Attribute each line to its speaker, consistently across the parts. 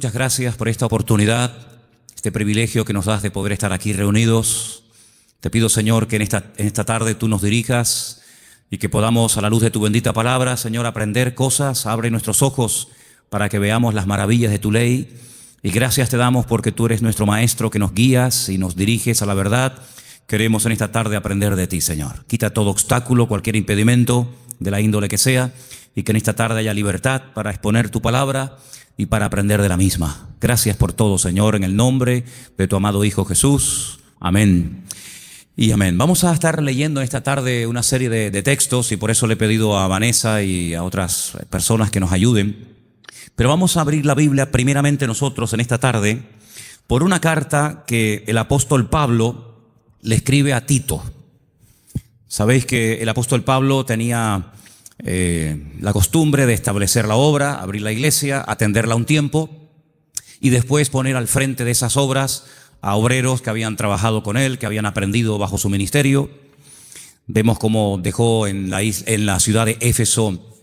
Speaker 1: muchas gracias por esta oportunidad, este privilegio que nos das de poder estar aquí reunidos. Te pido, Señor, que en esta tarde tú nos dirijas y que podamos, a la luz de tu bendita palabra, Señor, aprender cosas. Abre nuestros ojos para que veamos las maravillas de tu ley. Y gracias te damos porque tú eres nuestro maestro, que nos guías y nos diriges a la verdad. Queremos en esta tarde aprender de ti, Señor. Quita todo obstáculo, cualquier impedimento, de la índole que sea, y que en esta tarde haya libertad para exponer tu palabra y para aprender de la misma. Gracias por todo, Señor, en el nombre de tu amado Hijo Jesús. Amén y amén. Vamos a estar leyendo en esta tarde una serie de textos, y por eso le he pedido a Vanessa y a otras personas que nos ayuden. Pero vamos a abrir la Biblia primeramente nosotros en esta tarde por una carta que el apóstol Pablo le escribe a Tito. Sabéis que el apóstol Pablo tenía la costumbre de establecer la obra, abrir la iglesia, atenderla un tiempo y después poner al frente de esas obras a obreros que habían trabajado con él, que habían aprendido bajo su ministerio. Vemos cómo dejó en la ciudad de Éfeso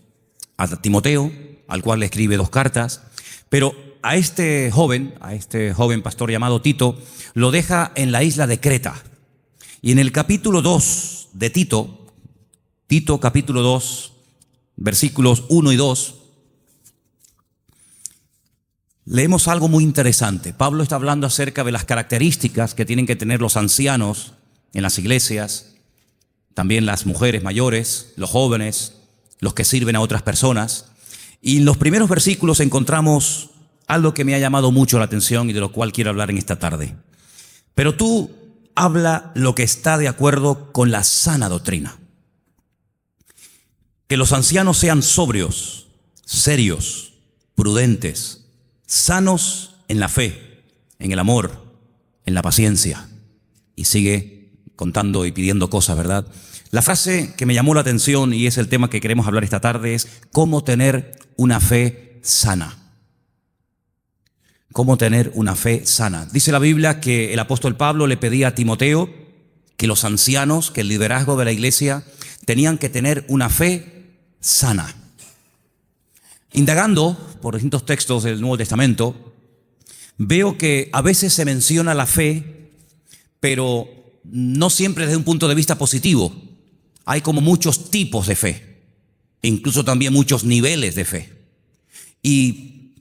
Speaker 1: a Timoteo, al cual le escribe 2 cartas, pero a este joven pastor llamado Tito, lo deja en la isla de Creta. Y en el capítulo 2 de Tito capítulo 2, versículos 1 y 2, leemos algo muy interesante. Pablo está hablando acerca de las características que tienen que tener los ancianos en las iglesias, también las mujeres mayores, los jóvenes, los que sirven a otras personas. Y en los primeros versículos encontramos algo que me ha llamado mucho la atención y de lo cual quiero hablar en esta tarde. Pero tú habla lo que está de acuerdo con la sana doctrina. Que los ancianos sean sobrios, serios, prudentes, sanos en la fe, en el amor, en la paciencia. Y sigue contando y pidiendo cosas, ¿verdad? La frase que me llamó la atención, y es el tema que queremos hablar esta tarde, es cómo tener una fe sana. Cómo tener una fe sana. Dice la Biblia que el apóstol Pablo le pedía a Timoteo que los ancianos, que el liderazgo de la iglesia, tenían que tener una fe sana. Indagando por distintos textos del Nuevo Testamento, veo que a veces se menciona la fe, pero no siempre desde un punto de vista positivo. Hay como muchos tipos de fe, e incluso también muchos niveles de fe. Y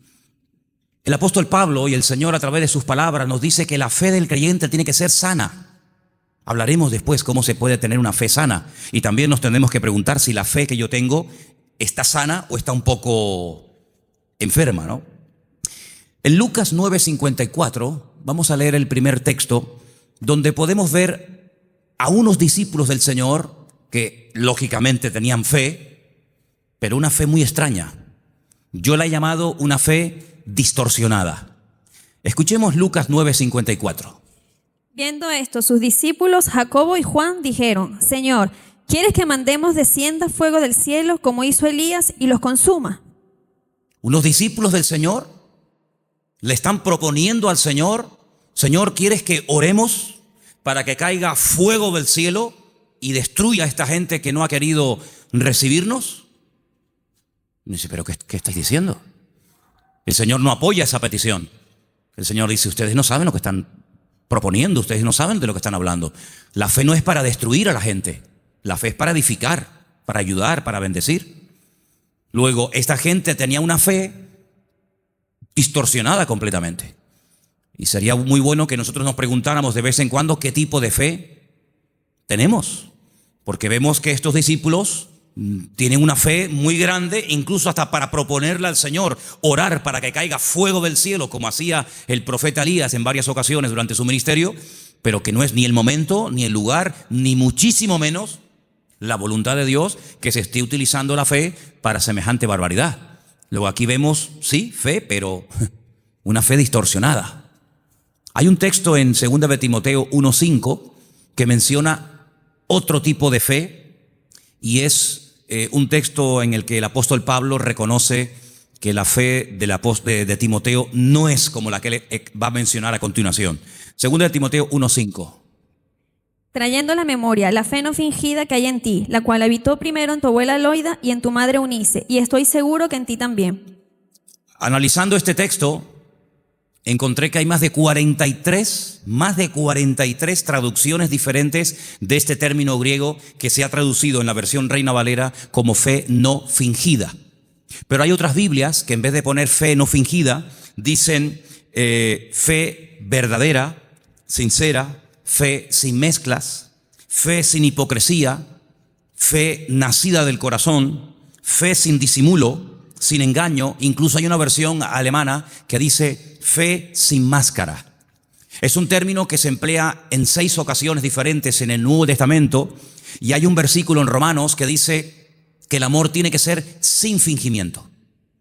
Speaker 1: el apóstol Pablo y el Señor, a través de sus palabras, nos dice que la fe del creyente tiene que ser sana. Hablaremos después cómo se puede tener una fe sana, y también nos tendremos que preguntar si la fe que yo tengo está sana o está un poco enferma, ¿no? En Lucas 9:54 vamos a leer el primer texto, donde podemos ver a unos discípulos del Señor que lógicamente tenían fe, pero una fe muy extraña. Yo la he llamado una fe distorsionada. Escuchemos Lucas 9:54.
Speaker 2: Viendo esto, sus discípulos Jacobo y Juan dijeron: Señor, ¿quieres que mandemos descienda fuego del cielo como hizo Elías y los consuma?
Speaker 1: Unos discípulos del Señor le están proponiendo al Señor: Señor, ¿quieres que oremos para que caiga fuego del cielo y destruya a esta gente que no ha querido recibirnos? Y dice: ¿pero qué estáis diciendo? El Señor no apoya esa petición. El Señor dice: ustedes no saben lo que están proponiendo, ustedes no saben de lo que están hablando. La fe no es para destruir a la gente, la fe es para edificar, para ayudar, para bendecir. Luego, esta gente tenía una fe distorsionada completamente. Y sería muy bueno que nosotros nos preguntáramos de vez en cuando qué tipo de fe tenemos. Porque vemos que estos discípulos tienen una fe muy grande, incluso hasta para proponerle al Señor orar para que caiga fuego del cielo, como hacía el profeta Elías en varias ocasiones durante su ministerio, pero que no es ni el momento, ni el lugar, ni muchísimo menos la voluntad de Dios que se esté utilizando la fe para semejante barbaridad. Luego aquí vemos, sí, fe, pero una fe distorsionada. Hay un texto en 2 de Timoteo 1:5 que menciona otro tipo de fe, y es un texto en el que el apóstol Pablo reconoce que la fe de Timoteo no es como la que él va a mencionar a continuación. 2 de Timoteo 1:5.
Speaker 2: Trayendo a la memoria la fe no fingida que hay en ti, la cual habitó primero en tu abuela Loida y en tu madre Eunice, y estoy seguro que en ti también.
Speaker 1: Analizando este texto, encontré que hay más de 43 traducciones diferentes de este término griego que se ha traducido en la versión Reina Valera como fe no fingida. Pero hay otras Biblias que en vez de poner fe no fingida, dicen fe verdadera, sincera, fe sin mezclas, fe sin hipocresía, fe nacida del corazón, fe sin disimulo, sin engaño. Incluso hay una versión alemana que dice fe sin máscara. Es un término que se emplea en 6 ocasiones diferentes en el Nuevo Testamento, y hay un versículo en Romanos que dice que el amor tiene que ser sin fingimiento.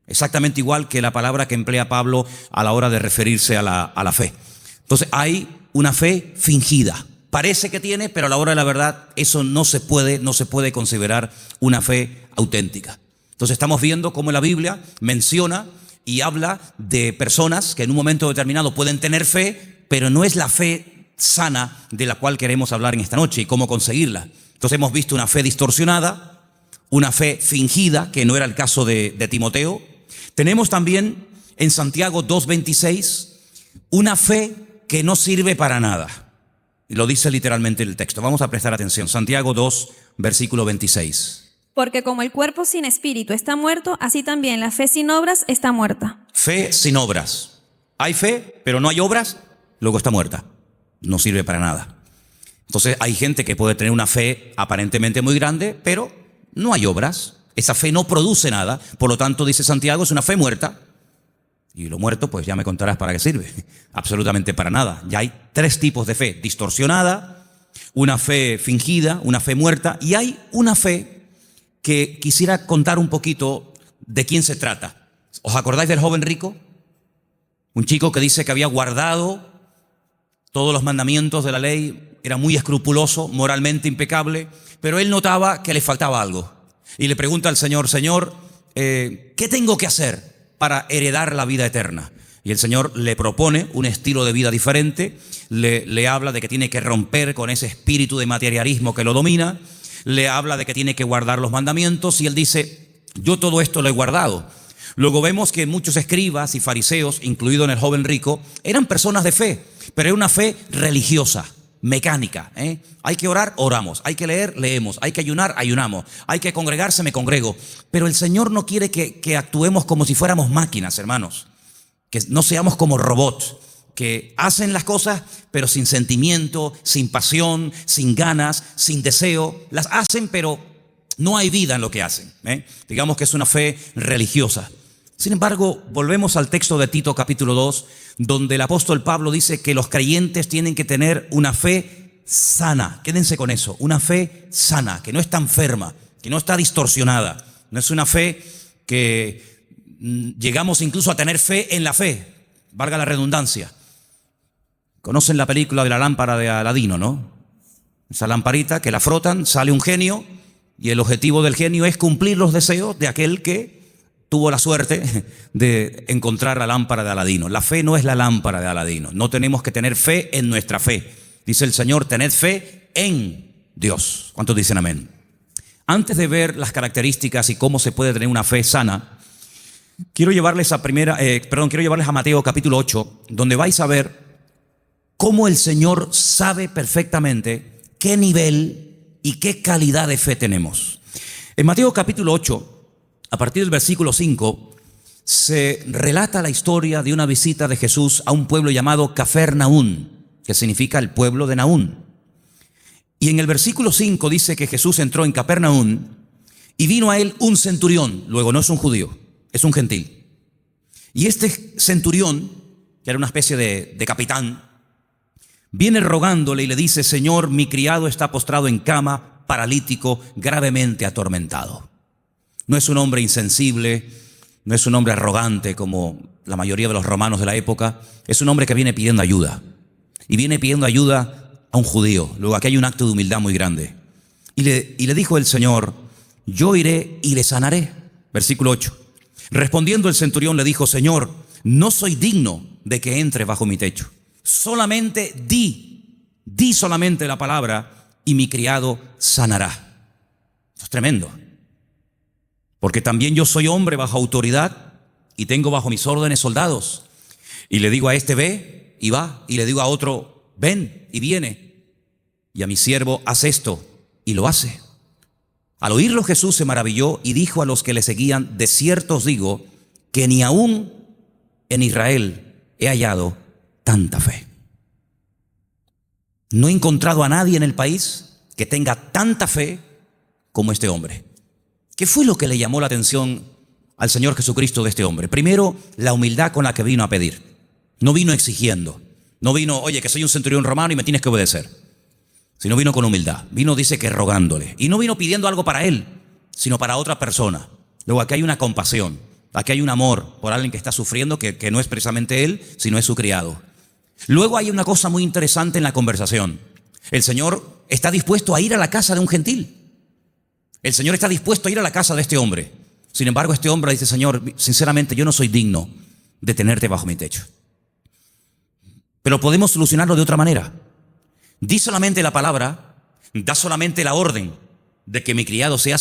Speaker 1: Exactamente igual que la palabra que emplea Pablo a la hora de referirse a la fe. Entonces hay una fe fingida. Parece que tiene, pero a la hora de la verdad eso no se puede considerar una fe auténtica. Entonces estamos viendo cómo la Biblia menciona y habla de personas que en un momento determinado pueden tener fe, pero no es la fe sana de la cual queremos hablar en esta noche y cómo conseguirla. Entonces hemos visto una fe distorsionada, una fe fingida, que no era el caso de Timoteo. Tenemos también en Santiago 2:26 una fe que no sirve para nada. Y lo dice literalmente el texto. Vamos a prestar atención. Santiago 2, versículo 26.
Speaker 2: Porque como el cuerpo sin espíritu está muerto, así también la fe sin obras está muerta.
Speaker 1: Fe sin obras. Hay fe, pero no hay obras, luego está muerta. No sirve para nada. Entonces hay gente que puede tener una fe aparentemente muy grande, pero no hay obras. Esa fe no produce nada. Por lo tanto, dice Santiago, es una fe muerta. Y lo muerto, pues ya me contarás para qué sirve. Absolutamente para nada. Ya hay 3 tipos de fe: distorsionada, una fe fingida, una fe muerta, y hay una fe que quisiera contar un poquito de quién se trata. ¿Os acordáis del joven rico? Un chico que dice que había guardado todos los mandamientos de la ley, era muy escrupuloso, moralmente impecable, pero él notaba que le faltaba algo. Y le pregunta al Señor: Señor, ¿qué tengo que hacer para heredar la vida eterna? Y el Señor le propone un estilo de vida diferente, le habla de que tiene que romper con ese espíritu de materialismo que lo domina, le habla de que tiene que guardar los mandamientos, y él dice: yo todo esto lo he guardado. Luego vemos que muchos escribas y fariseos, incluido en el joven rico, eran personas de fe, pero era una fe religiosa, mecánica. Hay que orar, oramos. Hay que leer, leemos. Hay que ayunar, ayunamos. Hay que congregarse, me congrego. Pero el Señor no quiere que actuemos como si fuéramos máquinas, hermanos. Que no seamos como robots, que hacen las cosas, pero sin sentimiento, sin pasión, sin ganas, sin deseo. Las hacen, pero no hay vida en lo que hacen. Digamos que es una fe religiosa. Sin embargo, volvemos al texto de Tito capítulo 2, donde el apóstol Pablo dice que los creyentes tienen que tener una fe sana. Quédense con eso, una fe sana, que no está enferma, que no está distorsionada. No es una fe que llegamos incluso a tener fe en la fe, valga la redundancia. Conocen la película de la lámpara de Aladino, ¿no? Esa lamparita que la frotan, sale un genio, y el objetivo del genio es cumplir los deseos de aquel que tuvo la suerte de encontrar la lámpara de Aladino. La fe no es la lámpara de Aladino. No tenemos que tener fe en nuestra fe. Dice el Señor: tened fe en Dios. ¿Cuántos dicen amén? Antes de ver las características y cómo se puede tener una fe sana, quiero llevarles a Mateo capítulo 8, donde vais a ver cómo el Señor sabe perfectamente qué nivel y qué calidad de fe tenemos. En Mateo capítulo 8, a partir del versículo 5, se relata la historia de una visita de Jesús a un pueblo llamado Cafarnaún, que significa el pueblo de Naún. Y en el versículo 5 dice que Jesús entró en Cafarnaún y vino a él un centurión. Luego, no es un judío, es un gentil. Y este centurión, que era una especie de capitán, viene rogándole y le dice: Señor, mi criado está postrado en cama, paralítico, gravemente atormentado. No es un hombre insensible, no es un hombre arrogante como la mayoría de los romanos de la época. Es un hombre que viene pidiendo ayuda. Y viene pidiendo ayuda a un judío. Luego aquí hay un acto de humildad muy grande. Y le dijo el Señor: yo iré y le sanaré. Versículo 8. Respondiendo el centurión le dijo: Señor, no soy digno de que entre bajo mi techo. Solamente di solamente la palabra y mi criado sanará. Esto es tremendo. Porque también yo soy hombre bajo autoridad y tengo bajo mis órdenes soldados. Y le digo a este, ve y va. Y le digo a otro, ven y viene. Y a mi siervo, haz esto, y lo hace. Al oírlo Jesús se maravilló y dijo a los que le seguían, de cierto os digo que ni aún en Israel he hallado tanta fe. No he encontrado a nadie en el país que tenga tanta fe como este hombre. ¿Qué fue lo que le llamó la atención al Señor Jesucristo de este hombre? Primero, la humildad con la que vino a pedir. No vino exigiendo. No vino, oye, que soy un centurión romano y me tienes que obedecer. Sino vino con humildad. Vino, dice, que rogándole. Y no vino pidiendo algo para él, sino para otra persona. Luego aquí hay una compasión. Aquí hay un amor por alguien que está sufriendo, que no es precisamente él, sino es su criado. Luego hay una cosa muy interesante en la conversación. El Señor está dispuesto a ir a la casa de un gentil. El Señor está dispuesto a ir a la casa de este hombre. Sin embargo, este hombre dice, Señor, sinceramente yo no soy digno de tenerte bajo mi techo. Pero podemos solucionarlo de otra manera. Di solamente la palabra, da solamente la orden de que mi criado sea,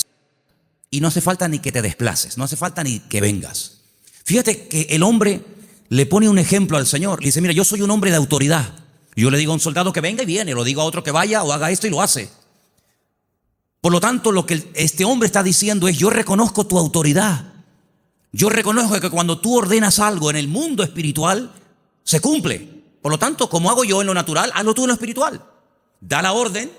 Speaker 1: y no hace falta ni que te desplaces, no hace falta ni que vengas. Fíjate que el hombre le pone un ejemplo al Señor. Le dice, mira, yo soy un hombre de autoridad. Yo le digo a un soldado que venga y viene, lo digo a otro que vaya o haga esto y lo hace. Por lo tanto, lo que este hombre está diciendo es, yo reconozco tu autoridad. Yo reconozco que cuando tú ordenas algo en el mundo espiritual, se cumple. Por lo tanto, como hago yo en lo natural, hazlo tú en lo espiritual. Da la orden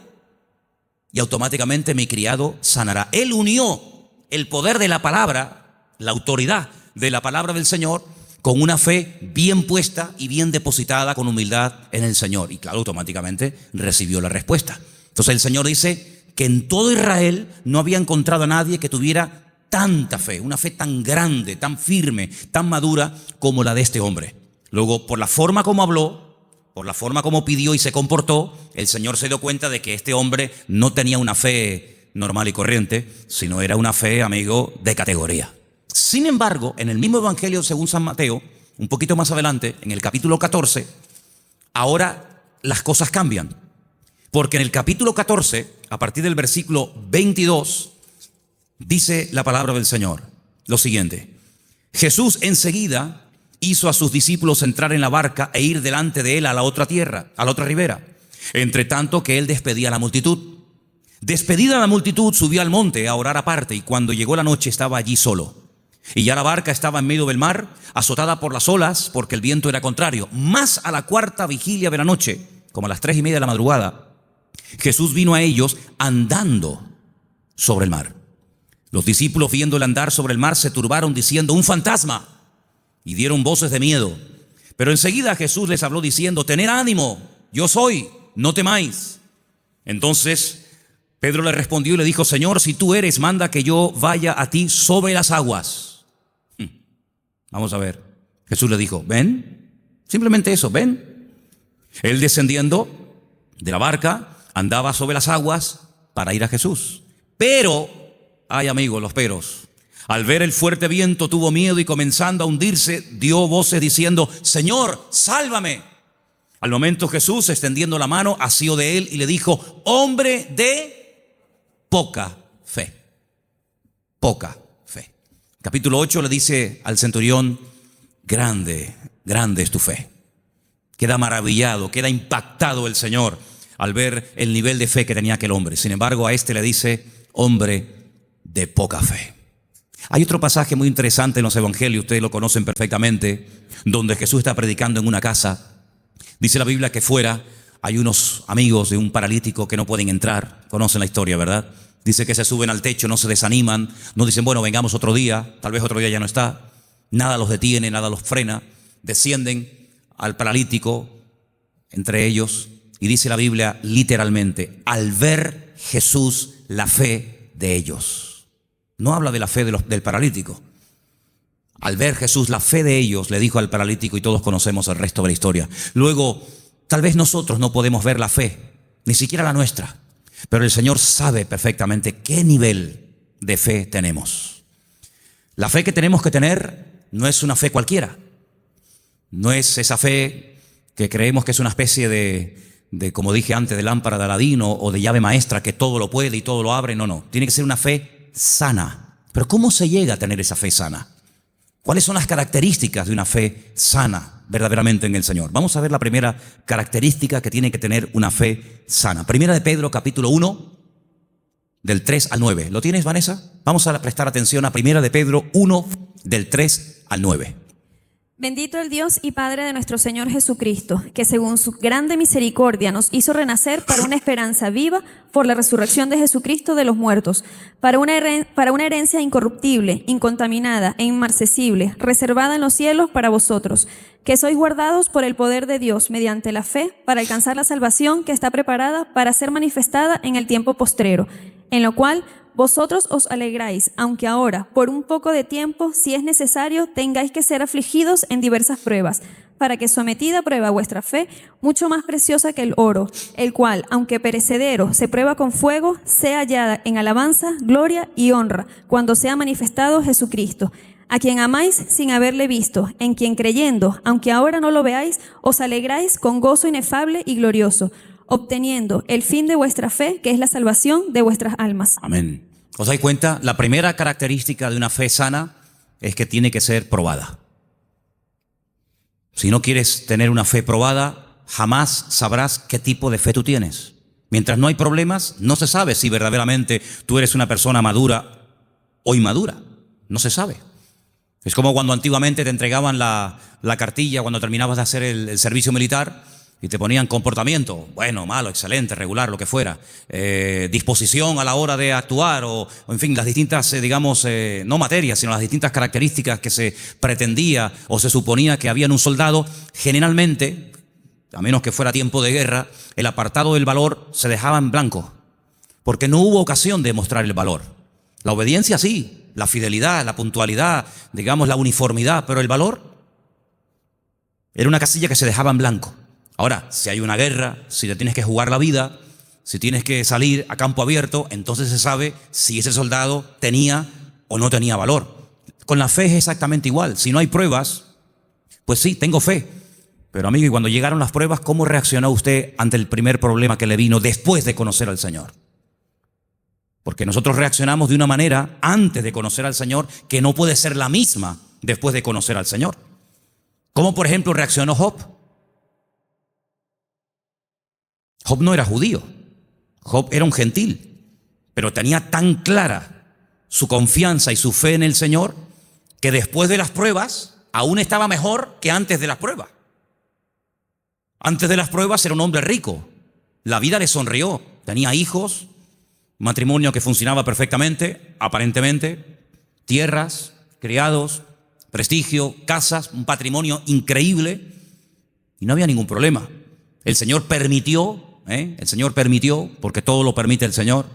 Speaker 1: y automáticamente mi criado sanará. Él unió el poder de la palabra, la autoridad de la palabra del Señor, con una fe bien puesta y bien depositada con humildad en el Señor. Y claro, automáticamente recibió la respuesta. Entonces el Señor dice que en todo Israel no había encontrado a nadie que tuviera tanta fe, una fe tan grande, tan firme, tan madura como la de este hombre. Luego, por la forma como habló, por la forma como pidió y se comportó, el Señor se dio cuenta de que este hombre no tenía una fe normal y corriente, sino era una fe, amigo, de categoría. Sin embargo, en el mismo Evangelio según San Mateo, un poquito más adelante, en el capítulo 14, ahora las cosas cambian. Porque en el capítulo 14, a partir del versículo 22, dice la palabra del Señor lo siguiente: Jesús enseguida hizo a sus discípulos entrar en la barca e ir delante de él a la otra tierra, a la otra ribera, entre tanto que él despedía a la multitud. Despedida la multitud, subió al monte a orar aparte, y cuando llegó la noche estaba allí solo. Y ya la barca estaba en medio del mar, azotada por las olas, porque el viento era contrario. Mas a la cuarta vigilia de la noche, como a las 3:30 de la madrugada, Jesús vino a ellos andando sobre el mar. Los discípulos, viéndole andar sobre el mar, se turbaron diciendo: un fantasma, y dieron voces de miedo. Pero enseguida Jesús les habló diciendo: tened ánimo, yo soy, no temáis. Entonces Pedro le respondió y le dijo: Señor, si tú eres, manda que yo vaya a ti sobre las aguas. Vamos a ver. Jesús le dijo: ven, simplemente eso, ven. Él, descendiendo de la barca, andaba sobre las aguas para ir a Jesús. Pero, ay amigos, los peros. Al ver el fuerte viento tuvo miedo y, comenzando a hundirse, dio voces diciendo: Señor, sálvame. Al momento Jesús, extendiendo la mano, asió de él y le dijo: hombre de poca fe. Poca fe. Capítulo 8 le dice al centurión: grande, grande es tu fe. Queda maravillado, queda impactado el Señor al ver el nivel de fe que tenía aquel hombre. Sin embargo, a este le dice: hombre de poca fe. Hay otro pasaje muy interesante en los evangelios, ustedes lo conocen perfectamente, donde Jesús está predicando en una casa. Dice la Biblia que fuera hay unos amigos de un paralítico que no pueden entrar. Conocen la historia, ¿verdad? Dice que se suben al techo, no se desaniman, no dicen: bueno, vengamos otro día, tal vez otro día ya no está. Nada los detiene, nada los frena. Descienden al paralítico entre ellos, y dice la Biblia literalmente: al ver Jesús la fe de ellos. No habla de la fe del paralítico. Al ver Jesús la fe de ellos, le dijo al paralítico, y todos conocemos el resto de la historia. Luego, tal vez nosotros no podemos ver la fe, ni siquiera la nuestra, pero el Señor sabe perfectamente qué nivel de fe tenemos. La fe que tenemos que tener no es una fe cualquiera. No es esa fe que creemos que es una especie de, como dije antes, de lámpara de Aladín o de llave maestra que todo lo puede y todo lo abre. No, no. Tiene que ser una fe sana. Pero ¿cómo se llega a tener esa fe sana? ¿Cuáles son las características de una fe sana, verdaderamente en el Señor. Vamos a ver la primera característica que tiene que tener una fe sana. Primera de Pedro, capítulo 1, del 3 al 9. ¿Lo tienes, Vanessa? Vamos a prestar atención a Primera de Pedro 1, del 3 al 9.
Speaker 2: Bendito el Dios y Padre de nuestro Señor Jesucristo, que según su grande misericordia nos hizo renacer para una esperanza viva por la resurrección de Jesucristo de los muertos, para una herencia incorruptible, incontaminada e inmarcesible, reservada en los cielos para vosotros, que sois guardados por el poder de Dios mediante la fe para alcanzar la salvación que está preparada para ser manifestada en el tiempo postrero, en lo cual vosotros os alegráis, aunque ahora, por un poco de tiempo, si es necesario, tengáis que ser afligidos en diversas pruebas, para que sometida a prueba vuestra fe, mucho más preciosa que el oro, el cual, aunque perecedero, se prueba con fuego, sea hallada en alabanza, gloria y honra, cuando sea manifestado Jesucristo, a quien amáis sin haberle visto, en quien creyendo, aunque ahora no lo veáis, os alegráis con gozo inefable y glorioso, obteniendo el fin de vuestra fe, que es la salvación de vuestras almas.
Speaker 1: Amén. ¿Os dais cuenta? La primera característica de una fe sana es que tiene que ser probada. Si no quieres tener una fe probada, jamás sabrás qué tipo de fe tú tienes. Mientras no hay problemas, no se sabe si verdaderamente tú eres una persona madura o inmadura. No se sabe. Es como cuando antiguamente te entregaban la cartilla cuando terminabas de hacer el servicio militar y te ponían comportamiento, bueno, malo, excelente, regular, lo que fuera, disposición a la hora de actuar o en fin, las distintas, no materias, sino las distintas características que se pretendía o se suponía que había en un soldado. Generalmente, a menos que fuera tiempo de guerra, el apartado del valor se dejaba en blanco, porque no hubo ocasión de mostrar el valor. La obediencia sí, la fidelidad, la puntualidad, la uniformidad, pero el valor era una casilla que se dejaba en blanco. Ahora, si hay una guerra, si te tienes que jugar la vida, si tienes que salir a campo abierto, entonces se sabe si ese soldado tenía o no tenía valor. Con la fe es exactamente igual. Si no hay pruebas, pues sí, tengo fe. Pero amigo, y cuando llegaron las pruebas, ¿cómo reaccionó usted ante el primer problema que le vino después de conocer al Señor? Porque nosotros reaccionamos de una manera antes de conocer al Señor que no puede ser la misma después de conocer al Señor. ¿Cómo, por ejemplo, reaccionó Job? Job no era judío, Job era un gentil, pero tenía tan clara su confianza y su fe en el Señor que después de las pruebas aún estaba mejor que antes de las pruebas. Antes de las pruebas era un hombre rico, la vida le sonrió, tenía hijos, matrimonio que funcionaba perfectamente, aparentemente, tierras, criados, prestigio, casas, un patrimonio increíble y no había ningún problema. El Señor permitió, porque todo lo permite el Señor,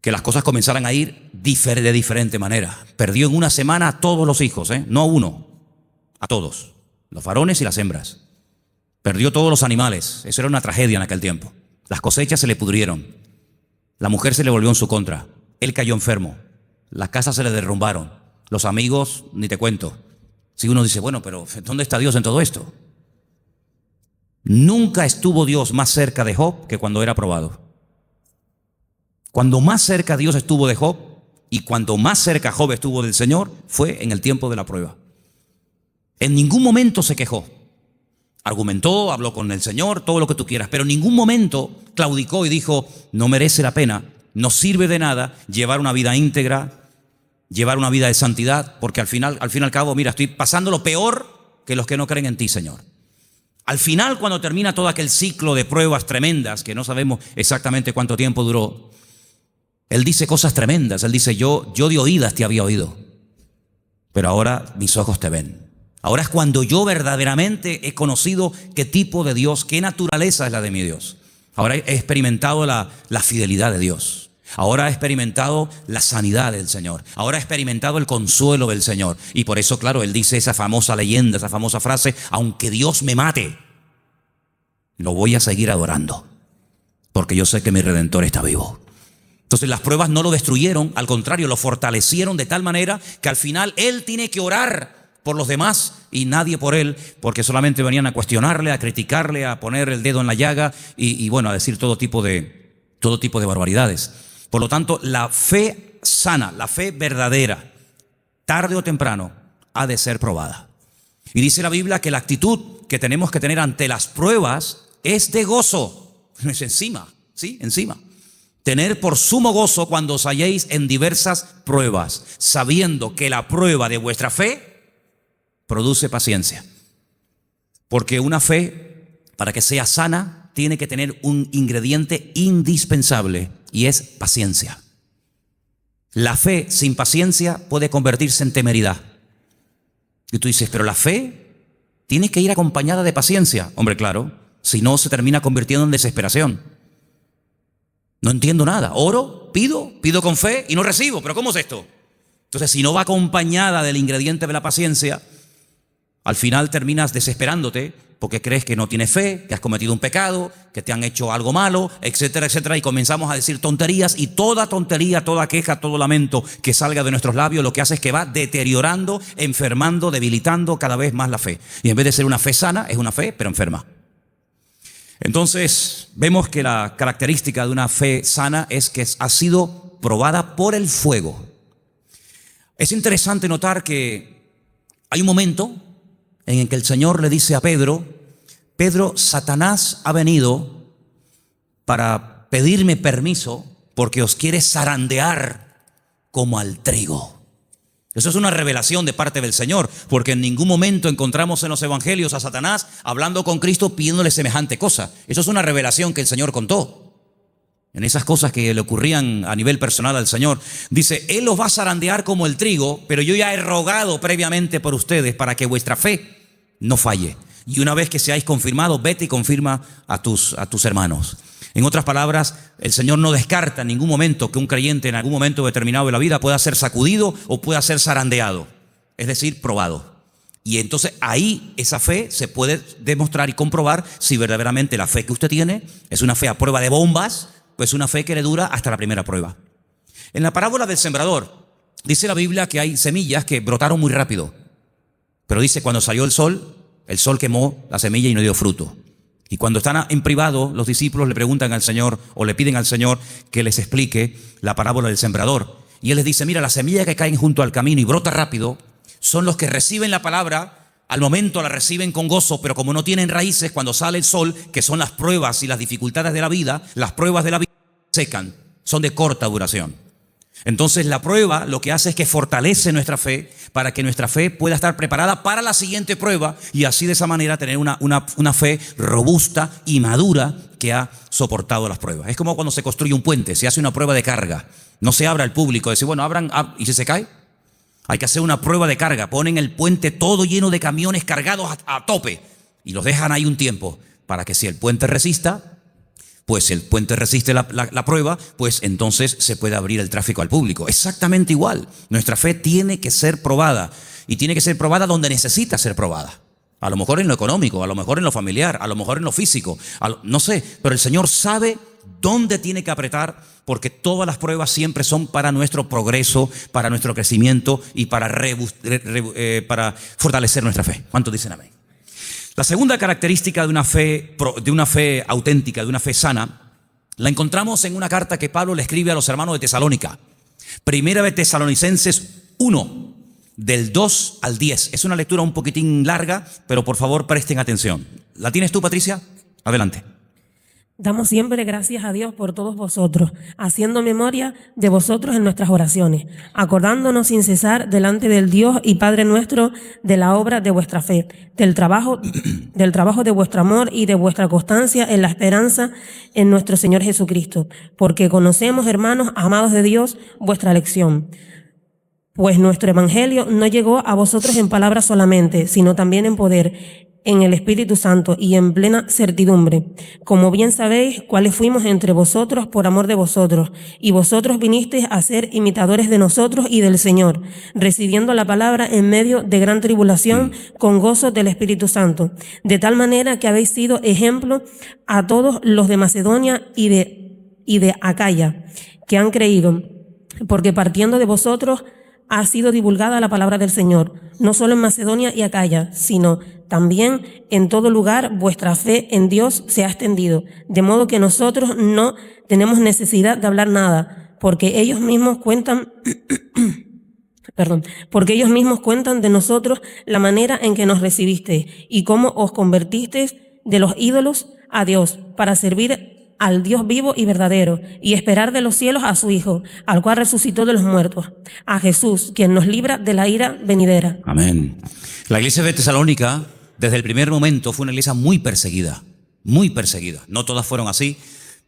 Speaker 1: que las cosas comenzaran a ir de diferente manera. Perdió en una semana a todos los hijos, no a uno, a todos, los varones y las hembras. Perdió todos los animales, eso era una tragedia en aquel tiempo. Las cosechas se le pudrieron, la mujer se le volvió en su contra, él cayó enfermo, las casas se le derrumbaron, los amigos, ni te cuento. Si uno dice, bueno, pero ¿dónde está Dios en todo esto? Nunca estuvo Dios más cerca de Job que cuando era probado. Cuando más cerca Dios estuvo de Job y cuando más cerca Job estuvo del Señor fue en el tiempo de la prueba. En ningún momento se quejó. Argumentó, habló con el Señor, todo lo que tú quieras, pero en ningún momento claudicó y dijo, no merece la pena, no sirve de nada llevar una vida íntegra, llevar una vida de santidad, porque al fin y al cabo, mira, estoy pasando lo peor que los que no creen en ti, Señor. Al final, cuando termina todo aquel ciclo de pruebas tremendas, que no sabemos exactamente cuánto tiempo duró, él dice cosas tremendas. Él dice, yo de oídas te había oído, pero ahora mis ojos te ven. Ahora es cuando yo verdaderamente he conocido qué tipo de Dios, qué naturaleza es la de mi Dios. Ahora he experimentado la fidelidad de Dios. Ahora he experimentado la sanidad del Señor. Ahora he experimentado el consuelo del Señor. Y por eso, claro, él dice esa famosa leyenda, esa famosa frase, aunque Dios me mate, lo voy a seguir adorando, porque yo sé que mi Redentor está vivo. Entonces las pruebas no lo destruyeron, al contrario, lo fortalecieron de tal manera que al final él tiene que orar por los demás y nadie por él, porque solamente venían a cuestionarle, a criticarle, a poner el dedo en la llaga y bueno, a decir todo tipo de barbaridades. Por lo tanto, la fe sana, la fe verdadera, tarde o temprano, ha de ser probada. Y dice la Biblia que la actitud que tenemos que tener ante las pruebas es de gozo. No es encima, ¿sí? Encima. Tener por sumo gozo cuando os halléis en diversas pruebas, sabiendo que la prueba de vuestra fe produce paciencia. Porque una fe, para que sea sana, tiene que tener un ingrediente indispensable y es paciencia. La fe sin paciencia puede convertirse en temeridad. Y tú dices, pero la fe tiene que ir acompañada de paciencia. Hombre, claro, si no se termina convirtiendo en desesperación. No entiendo nada. Oro, pido con fe y no recibo. ¿Pero cómo es esto? Entonces, si no va acompañada del ingrediente de la paciencia, al final terminas desesperándote porque crees que no tienes fe, que has cometido un pecado, que te han hecho algo malo, etcétera, etcétera. Y comenzamos a decir tonterías, y toda tontería, toda queja, todo lamento que salga de nuestros labios lo que hace es que va deteriorando, enfermando, debilitando cada vez más la fe. Y en vez de ser una fe sana, es una fe pero enferma. Entonces vemos que la característica de una fe sana es que ha sido probada por el fuego. Es interesante notar que hay un momento en el que el Señor le dice a Pedro: Pedro, Satanás ha venido para pedirme permiso porque os quiere zarandear como al trigo. Eso es una revelación de parte del Señor, porque en ningún momento encontramos en los evangelios a Satanás hablando con Cristo pidiéndole semejante cosa. Eso es una revelación que el Señor contó. En esas cosas que le ocurrían a nivel personal al Señor, dice: Él os va a zarandear como el trigo, pero yo ya he rogado previamente por ustedes para que vuestra fe no falle. Y una vez que seáis confirmados, vete y confirma a tus hermanos. En otras palabras, el Señor no descarta en ningún momento que un creyente en algún momento determinado de la vida pueda ser sacudido o pueda ser zarandeado, es decir, probado. Y entonces ahí esa fe se puede demostrar y comprobar si verdaderamente la fe que usted tiene es una fe a prueba de bombas, pues una fe que le dura hasta la primera prueba. En la parábola del sembrador, dice la Biblia que hay semillas que brotaron muy rápido. Pero dice, cuando salió el sol quemó la semilla y no dio fruto. Y cuando están en privado, los discípulos le preguntan al Señor o le piden al Señor que les explique la parábola del sembrador. Y Él les dice: mira, las semillas que caen junto al camino y brota rápido son los que reciben la palabra, al momento la reciben con gozo, pero como no tienen raíces, cuando sale el sol, que son las pruebas y las dificultades de la vida, las pruebas de la vida secan, son de corta duración. Entonces la prueba lo que hace es que fortalece nuestra fe para que nuestra fe pueda estar preparada para la siguiente prueba y así de esa manera tener una fe robusta y madura que ha soportado las pruebas. Es como cuando se construye un puente, se hace una prueba de carga. No se abre al público, decir, bueno, abran, ¿y si se cae? Hay que hacer una prueba de carga. Ponen el puente todo lleno de camiones cargados a tope y los dejan ahí un tiempo para que si el puente resista, pues el puente resiste la prueba, pues entonces se puede abrir el tráfico al público. Exactamente igual. Nuestra fe tiene que ser probada y tiene que ser probada donde necesita ser probada. A lo mejor en lo económico, a lo mejor en lo familiar, a lo mejor en lo físico, no sé, pero el Señor sabe dónde tiene que apretar, porque todas las pruebas siempre son para nuestro progreso, para nuestro crecimiento y para fortalecer nuestra fe. ¿Cuántos dicen amén? La segunda característica de una fe auténtica, de una fe sana, la encontramos en una carta que Pablo le escribe a los hermanos de Tesalónica. Primera de Tesalonicenses 1, del 2 al 10. Es una lectura un poquitín larga, pero por favor presten atención. ¿La tienes tú, Patricia? Adelante.
Speaker 3: Damos siempre gracias a Dios por todos vosotros, haciendo memoria de vosotros en nuestras oraciones, acordándonos sin cesar delante del Dios y Padre nuestro de la obra de vuestra fe, del trabajo de vuestro amor y de vuestra constancia en la esperanza en nuestro Señor Jesucristo, porque conocemos, hermanos amados de Dios, vuestra elección. Pues nuestro evangelio no llegó a vosotros en palabras solamente, sino también en poder, en el Espíritu Santo y en plena certidumbre. Como bien sabéis, cuáles fuimos entre vosotros por amor de vosotros, y vosotros vinisteis a ser imitadores de nosotros y del Señor, recibiendo la palabra en medio de gran tribulación con gozo del Espíritu Santo, de tal manera que habéis sido ejemplo a todos los de Macedonia y de Acaya, que han creído, porque partiendo de vosotros ha sido divulgada la palabra del Señor, no solo en Macedonia y Acaya, sino también en todo lugar vuestra fe en Dios se ha extendido, de modo que nosotros no tenemos necesidad de hablar nada, porque ellos mismos cuentan porque ellos mismos cuentan de nosotros la manera en que nos recibisteis y cómo os convertisteis de los ídolos a Dios para servir al Dios vivo y verdadero y esperar de los cielos a su Hijo, al cual resucitó de los muertos, a Jesús, quien nos libra de la ira venidera.
Speaker 1: Amén. La iglesia de Tesalónica, desde el primer momento, fue una iglesia muy perseguida, muy perseguida. No todas fueron así,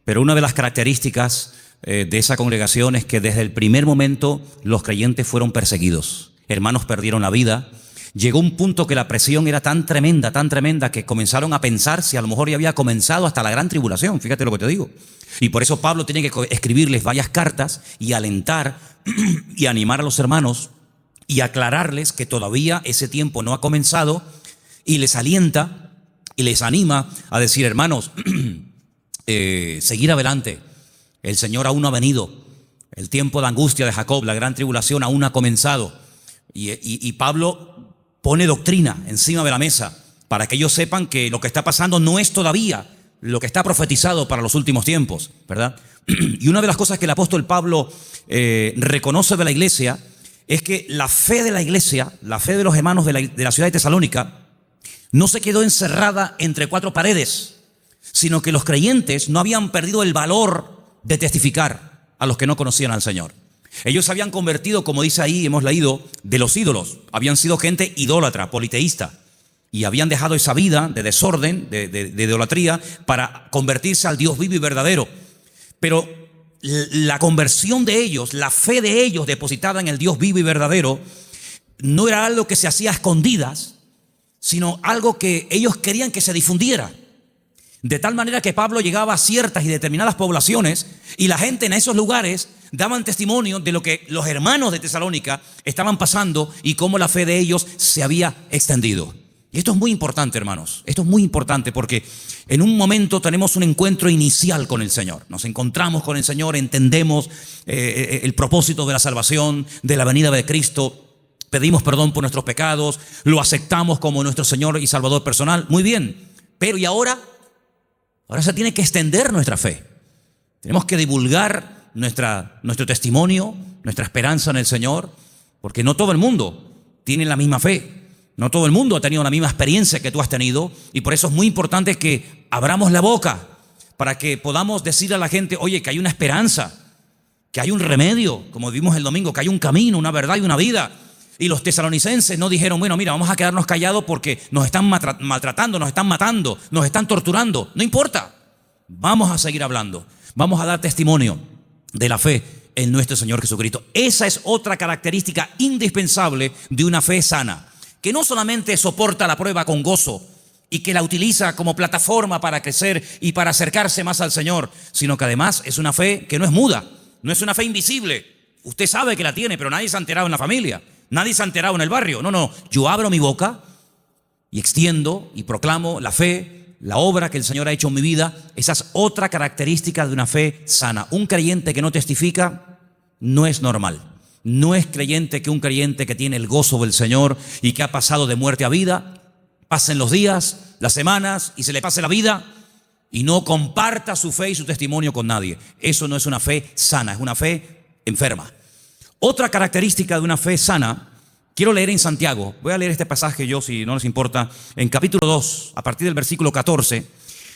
Speaker 1: pero una de las características de esa congregación es que desde el primer momento los creyentes fueron perseguidos. Hermanos perdieron la vida. Llegó un punto que la presión era tan tremenda, que comenzaron a pensar si a lo mejor ya había comenzado hasta la gran tribulación. Fíjate lo que te digo. Y por eso Pablo tiene que escribirles varias cartas y alentar y animar a los hermanos y aclararles que todavía ese tiempo no ha comenzado, y les alienta y les anima a decir: hermanos, seguir adelante. El Señor aún no ha venido. El tiempo de angustia de Jacob, la gran tribulación, aún no ha comenzado. Y Pablo pone doctrina encima de la mesa para que ellos sepan que lo que está pasando no es todavía lo que está profetizado para los últimos tiempos, ¿verdad? Y una de las cosas que el apóstol Pablo reconoce de la iglesia es que la fe de la iglesia, la fe de los hermanos de la ciudad de Tesalónica, no se quedó encerrada entre cuatro paredes, sino que los creyentes no habían perdido el valor de testificar a los que no conocían al Señor. Ellos se habían convertido, como dice ahí, hemos leído, de los ídolos. Habían sido gente idólatra, politeísta, y habían dejado esa vida de desorden, de idolatría, para convertirse al Dios vivo y verdadero. Pero la conversión de ellos, la fe de ellos depositada en el Dios vivo y verdadero, no era algo que se hacía a escondidas, sino algo que ellos querían que se difundiera. De tal manera que Pablo llegaba a ciertas y determinadas poblaciones y la gente en esos lugares daban testimonio de lo que los hermanos de Tesalónica estaban pasando y cómo la fe de ellos se había extendido. Y esto es muy importante, hermanos. Esto es muy importante porque en un momento tenemos un encuentro inicial con el Señor. Nos encontramos con el Señor, entendemos el propósito de la salvación, de la venida de Cristo. Pedimos perdón por nuestros pecados, lo aceptamos como nuestro Señor y Salvador personal. Muy bien, pero ¿y ahora? Ahora se tiene que extender nuestra fe. Tenemos que divulgar nuestro testimonio, nuestra esperanza en el Señor, porque no todo el mundo tiene la misma fe. No todo el mundo ha tenido la misma experiencia que tú has tenido, y por eso es muy importante que abramos la boca para que podamos decir a la gente: oye, que hay una esperanza, que hay un remedio, como vimos el domingo, que hay un camino, una verdad y una vida. Y los tesalonicenses no dijeron: bueno, mira, vamos a quedarnos callados porque nos están maltratando, nos están matando, nos están torturando. No importa, vamos a seguir hablando, vamos a dar testimonio de la fe en nuestro Señor Jesucristo. Esa es otra característica indispensable de una fe sana, que no solamente soporta la prueba con gozo y que la utiliza como plataforma para crecer y para acercarse más al Señor, sino que además es una fe que no es muda, no es una fe invisible. Usted sabe que la tiene, pero nadie se ha enterado en la familia. Nadie se ha enterado en el barrio. No, yo abro mi boca y extiendo y proclamo la fe, la obra que el Señor ha hecho en mi vida. Esa es otra característica de una fe sana. Un creyente que no testifica no es normal. No es creyente que un creyente que tiene el gozo del Señor y que ha pasado de muerte a vida, pasen los días, las semanas y se le pase la vida y no comparta su fe y su testimonio con nadie. Eso no es una fe sana, es una fe enferma. Otra característica de una fe sana, quiero leer en Santiago. Voy a leer este pasaje yo, si no les importa, en capítulo 2, a partir del versículo 14,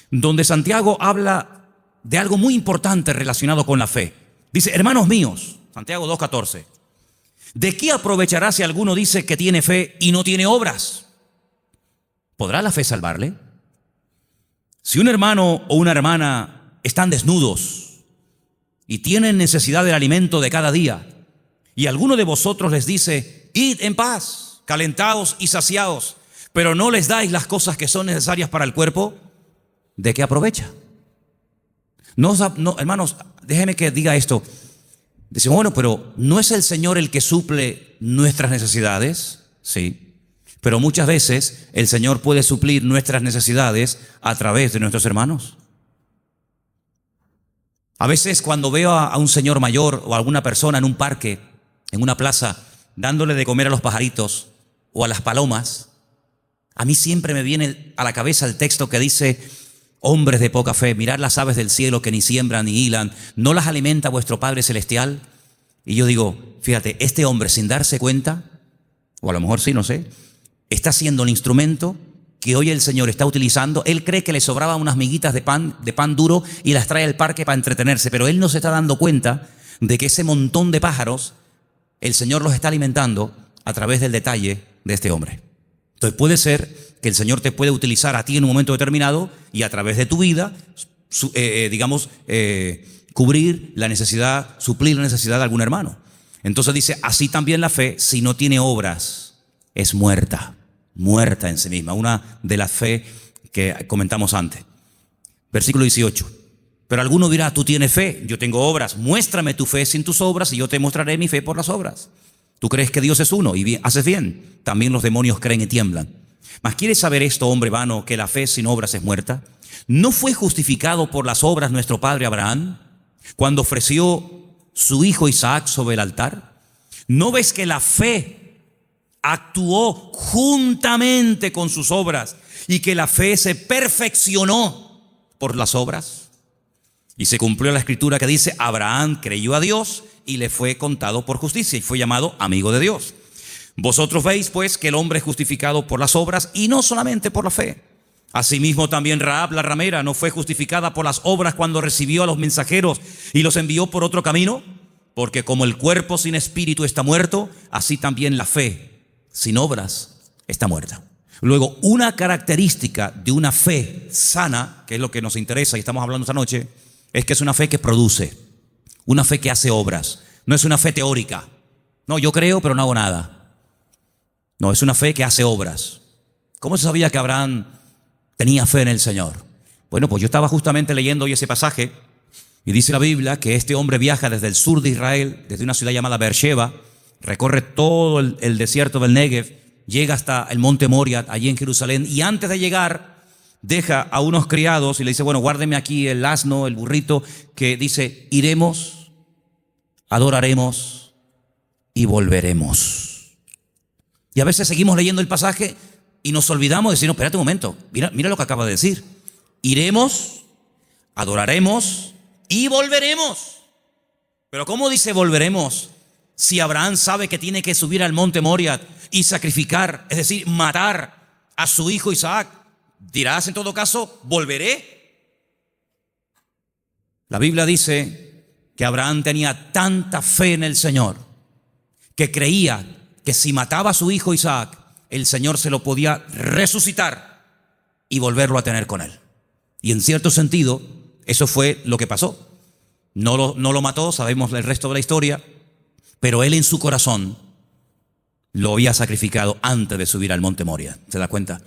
Speaker 1: donde Santiago habla de algo muy importante relacionado con la fe. Dice: hermanos míos, Santiago 2:14, ¿de qué aprovechará si alguno dice que tiene fe y no tiene obras? ¿Podrá la fe salvarle? Si un hermano o una hermana están desnudos y tienen necesidad del alimento de cada día, y alguno de vosotros les dice: id en paz, calentados y saciados, pero no les dais las cosas que son necesarias para el cuerpo, ¿de qué aprovecha? No, hermanos, déjenme que diga esto. Dice: bueno, pero ¿no es el Señor el que suple nuestras necesidades? Sí, pero muchas veces el Señor puede suplir nuestras necesidades a través de nuestros hermanos. A veces cuando veo a un señor mayor o a alguna persona en un parque, en una plaza, dándole de comer a los pajaritos o a las palomas, a mí siempre me viene a la cabeza el texto que dice: hombres de poca fe, mirad las aves del cielo que ni siembran ni hilan, ¿no las alimenta vuestro Padre Celestial? Y yo digo, fíjate, este hombre sin darse cuenta, o a lo mejor sí, no sé, está siendo el instrumento que hoy el Señor está utilizando. Él cree que le sobraban unas miguitas de pan duro y las trae al parque para entretenerse, pero él no se está dando cuenta de que ese montón de pájaros, el Señor los está alimentando a través del detalle de este hombre. Entonces puede ser que el Señor te puede utilizar a ti en un momento determinado y a través de tu vida, cubrir la necesidad, suplir la necesidad de algún hermano. Entonces dice, así también la fe, si no tiene obras, es muerta en sí misma. Una de las fe que comentamos antes. Versículo 18. Pero alguno dirá, tú tienes fe, yo tengo obras. Muéstrame tu fe sin tus obras y yo te mostraré mi fe por las obras. Tú crees que Dios es uno y haces bien. También los demonios creen y tiemblan. Mas ¿quieres saber esto, hombre vano, que la fe sin obras es muerta? ¿No fue justificado por las obras nuestro padre Abraham cuando ofreció su hijo Isaac sobre el altar? ¿No ves que la fe actuó juntamente con sus obras y que la fe se perfeccionó por las obras? Y se cumplió la escritura que dice, Abraham creyó a Dios y le fue contado por justicia y fue llamado amigo de Dios. Vosotros veis pues que el hombre es justificado por las obras y no solamente por la fe. Asimismo también Rahab la ramera no fue justificada por las obras cuando recibió a los mensajeros y los envió por otro camino, porque como el cuerpo sin espíritu está muerto, así también la fe sin obras está muerta. Luego, una característica de una fe sana, que es lo que nos interesa y estamos hablando esta noche, es que es una fe que produce, una fe que hace obras. No es una fe teórica. No, yo creo pero no hago nada. No, es una fe que hace obras. ¿Cómo se sabía que Abraham tenía fe en el Señor? Bueno, pues yo estaba justamente leyendo hoy ese pasaje y dice la Biblia que este hombre viaja desde el sur de Israel, desde una ciudad llamada Beersheba, recorre todo el desierto del Negev, llega hasta el monte Moria, allí en Jerusalén, y antes de llegar deja a unos criados y le dice, bueno, guárdeme aquí el asno, el burrito, que dice, iremos, adoraremos y volveremos. Y a veces seguimos leyendo el pasaje y nos olvidamos de decir, no, espérate un momento, mira lo que acaba de decir. Iremos, adoraremos y volveremos. Pero ¿cómo dice volveremos? Si Abraham sabe que tiene que subir al monte Moria y sacrificar, es decir, matar a su hijo Isaac, dirás en todo caso, volveré. La Biblia dice que Abraham tenía tanta fe en el Señor que creía que si mataba a su hijo Isaac, el Señor se lo podía resucitar y volverlo a tener con él. Y en cierto sentido, eso fue lo que pasó. No lo mató, sabemos el resto de la historia, pero él en su corazón lo había sacrificado antes de subir al monte Moria. ¿Se da cuenta?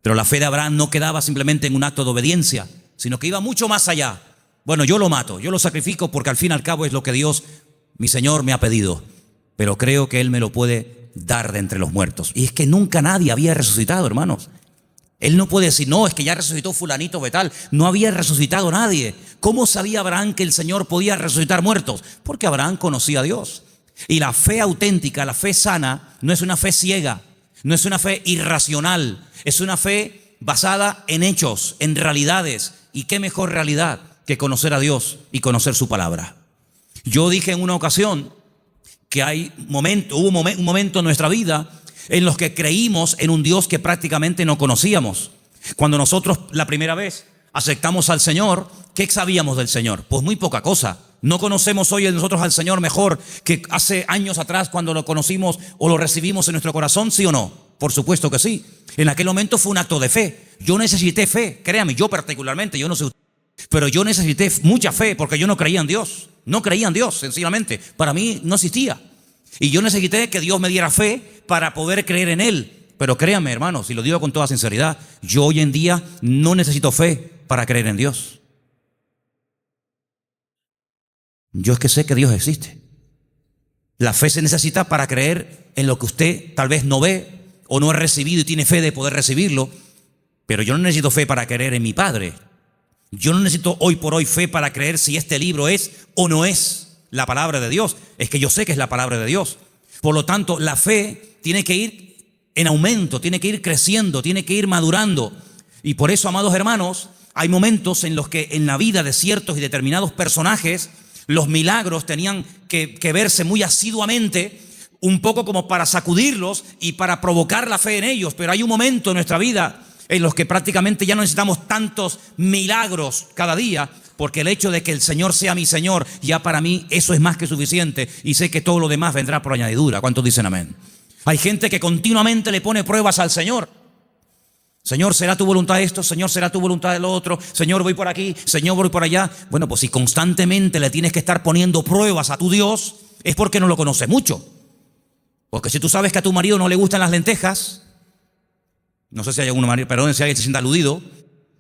Speaker 1: Pero la fe de Abraham no quedaba simplemente en un acto de obediencia, sino que iba mucho más allá. Bueno, yo lo mato, yo lo sacrifico porque al fin y al cabo es lo que Dios, mi Señor, me ha pedido. Pero creo que Él me lo puede dar de entre los muertos. Y es que nunca nadie había resucitado, hermanos. Él no puede decir, no, es que ya resucitó fulanito de tal. No había resucitado nadie. ¿Cómo sabía Abraham que el Señor podía resucitar muertos? Porque Abraham conocía a Dios. Y la fe auténtica, la fe sana, no es una fe ciega, no es una fe irracional, es una fe basada en hechos, en realidades. ¿Y qué mejor realidad que conocer a Dios y conocer su palabra? Yo dije en una ocasión que hubo un momento en nuestra vida en los que creímos en un Dios que prácticamente no conocíamos. Cuando nosotros la primera vez aceptamos al Señor, ¿qué sabíamos del Señor? Pues muy poca cosa. No conocemos hoy nosotros al Señor mejor que hace años atrás cuando lo conocimos o lo recibimos en nuestro corazón, ¿sí o no? Por supuesto que sí. En aquel momento fue un acto de fe. Yo necesité fe, créame, yo particularmente, yo no sé usted, pero yo necesité mucha fe porque yo no creía en Dios. No creía en Dios, sencillamente. Para mí no existía. Y yo necesité que Dios me diera fe para poder creer en Él. Pero créanme, hermanos, y lo digo con toda sinceridad, yo hoy en día no necesito fe para creer en Dios. Yo es que sé que Dios existe. La fe se necesita para creer en lo que usted tal vez no ve o no ha recibido y tiene fe de poder recibirlo. Pero yo no necesito fe para creer en mi Padre. Yo no necesito hoy por hoy fe para creer si este libro es o no es la palabra de Dios. Es que yo sé que es la palabra de Dios. Por lo tanto, la fe tiene que ir en aumento, tiene que ir creciendo, tiene que ir madurando. Y por eso, amados hermanos, hay momentos en los que en la vida de ciertos y determinados personajes Los milagros tenían que verse muy asiduamente, un poco como para sacudirlos y para provocar la fe en ellos. Pero hay un momento en nuestra vida en los que prácticamente ya no necesitamos tantos milagros cada día, porque el hecho de que el Señor sea mi Señor, ya para mí eso es más que suficiente, y sé que todo lo demás vendrá por añadidura. ¿Cuántos dicen amén? Hay gente que continuamente le pone pruebas al Señor. Señor, ¿será tu voluntad esto? Señor, ¿será tu voluntad lo otro? Señor, voy por aquí, Señor, voy por allá. Bueno, pues si constantemente le tienes que estar poniendo pruebas a tu Dios, es porque no lo conoces mucho. Porque si tú sabes que a tu marido no le gustan las lentejas, no sé si hay algún marido, perdón si alguien se sienta aludido,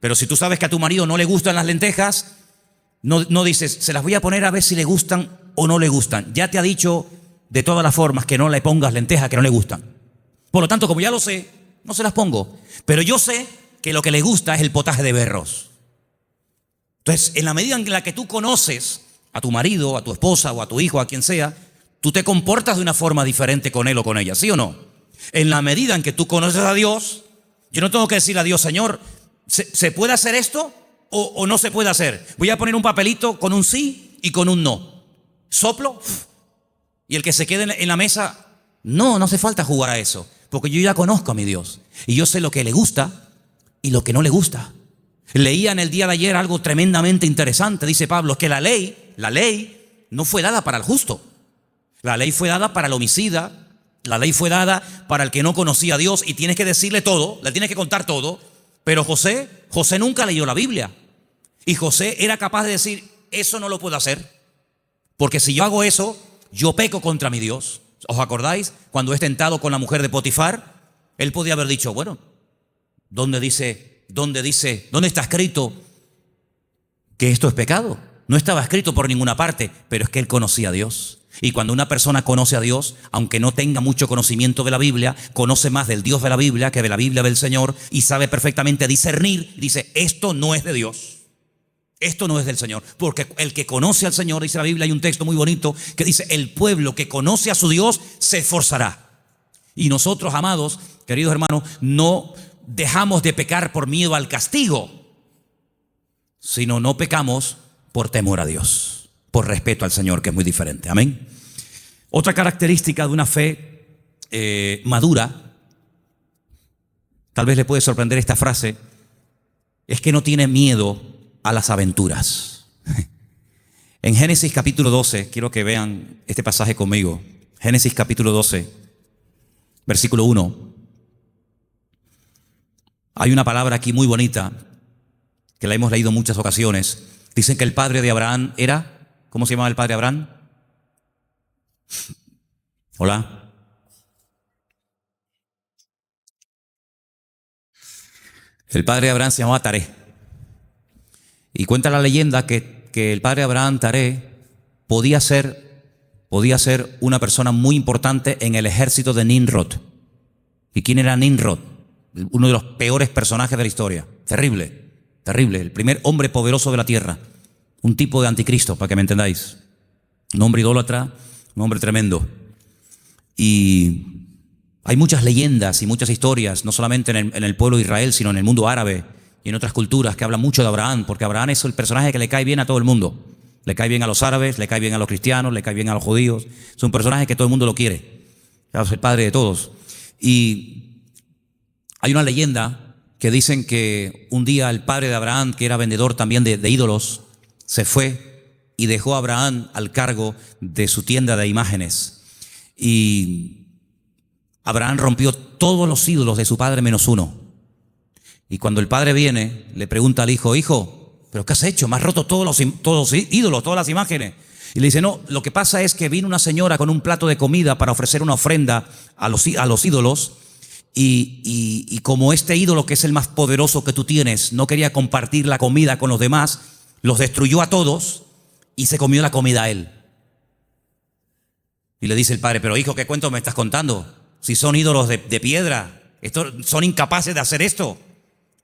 Speaker 1: pero si tú sabes que a tu marido no le gustan las lentejas, no dices, se las voy a poner a ver si le gustan o no le gustan. Ya te ha dicho de todas las formas que no le pongas lentejas que no le gustan. Por lo tanto, como ya lo sé, no se las pongo. Pero yo sé que lo que le gusta es el potaje de berros. Entonces, en la medida en la que tú conoces a tu marido, a tu esposa o a tu hijo, a quien sea, tú te comportas de una forma diferente con él o con ella, ¿sí o no? En la medida en que tú conoces a Dios, yo no tengo que decirle a Dios, Señor, ¿se puede hacer esto o no se puede hacer? Voy a poner un papelito con un sí y con un no. Soplo y el que se quede en la mesa, no hace falta jugar a eso, porque yo ya conozco a mi Dios y yo sé lo que le gusta y lo que no le gusta. Leía en el día de ayer algo tremendamente interesante. Dice Pablo que la ley no fue dada para el justo. La ley fue dada para el homicida. La ley fue dada para el que no conocía a Dios y tienes que decirle todo, le tienes que contar todo. Pero José nunca leyó la Biblia. Y José era capaz de decir, eso no lo puedo hacer, porque si yo hago eso, yo peco contra mi Dios. ¿Os acordáis? Cuando es tentado con la mujer de Potifar, él podía haber dicho, bueno, ¿dónde está escrito que esto es pecado? No estaba escrito por ninguna parte, pero es que él conocía a Dios. Y cuando una persona conoce a Dios, aunque no tenga mucho conocimiento de la Biblia, conoce más del Dios de la Biblia que de la Biblia del Señor y sabe perfectamente discernir, dice, esto no es de Dios, esto no es del Señor. Porque el que conoce al Señor, dice la Biblia, hay un texto muy bonito que dice, el pueblo que conoce a su Dios se esforzará. Y nosotros, amados, queridos hermanos, no dejamos de pecar por miedo al castigo, sino no pecamos por temor a Dios, por respeto al Señor, que es muy diferente. Amén. Otra característica de una fe madura, tal vez le puede sorprender esta frase, es que no tiene miedo a las aventuras. En Génesis capítulo 12, quiero que vean este pasaje conmigo. Génesis capítulo 12, versículo 1. Hay una palabra aquí muy bonita que la hemos leído en muchas ocasiones. Dicen que el padre de Abraham era... ¿Cómo se llamaba el padre de Abraham? Hola. El padre de Abraham se llamaba Taré. Y cuenta la leyenda que el padre de Abraham, Taré, podía ser una persona muy importante en el ejército de Nimrod. ¿Y quién era Nimrod? Uno de los peores personajes de la historia. Terrible, terrible. El primer hombre poderoso de la tierra. Un tipo de anticristo, para que me entendáis. Un hombre idólatra, un hombre tremendo. Y hay muchas leyendas y muchas historias, no solamente en el pueblo de Israel, sino en el mundo árabe y en otras culturas que hablan mucho de Abraham, porque Abraham es el personaje que le cae bien a todo el mundo. Le cae bien a los árabes, le cae bien a los cristianos, le cae bien a los judíos. Es un personaje que todo el mundo lo quiere. Es el padre de todos. Y hay una leyenda que dicen que un día el padre de Abraham, que era vendedor también de ídolos, se fue y dejó a Abraham al cargo de su tienda de imágenes. Y Abraham rompió todos los ídolos de su padre menos uno. Y cuando el padre viene, le pregunta al hijo, hijo, ¿pero qué has hecho? Me has roto todos los ídolos, todas las imágenes. Y le dice, no, lo que pasa es que vino una señora con un plato de comida para ofrecer una ofrenda a los ídolos. Y como este ídolo, que es el más poderoso que tú tienes, no quería compartir la comida con los demás, los destruyó a todos y se comió la comida a él. Y le dice el padre, pero hijo, ¿qué cuento me estás contando? Si son ídolos de piedra, son incapaces de hacer esto.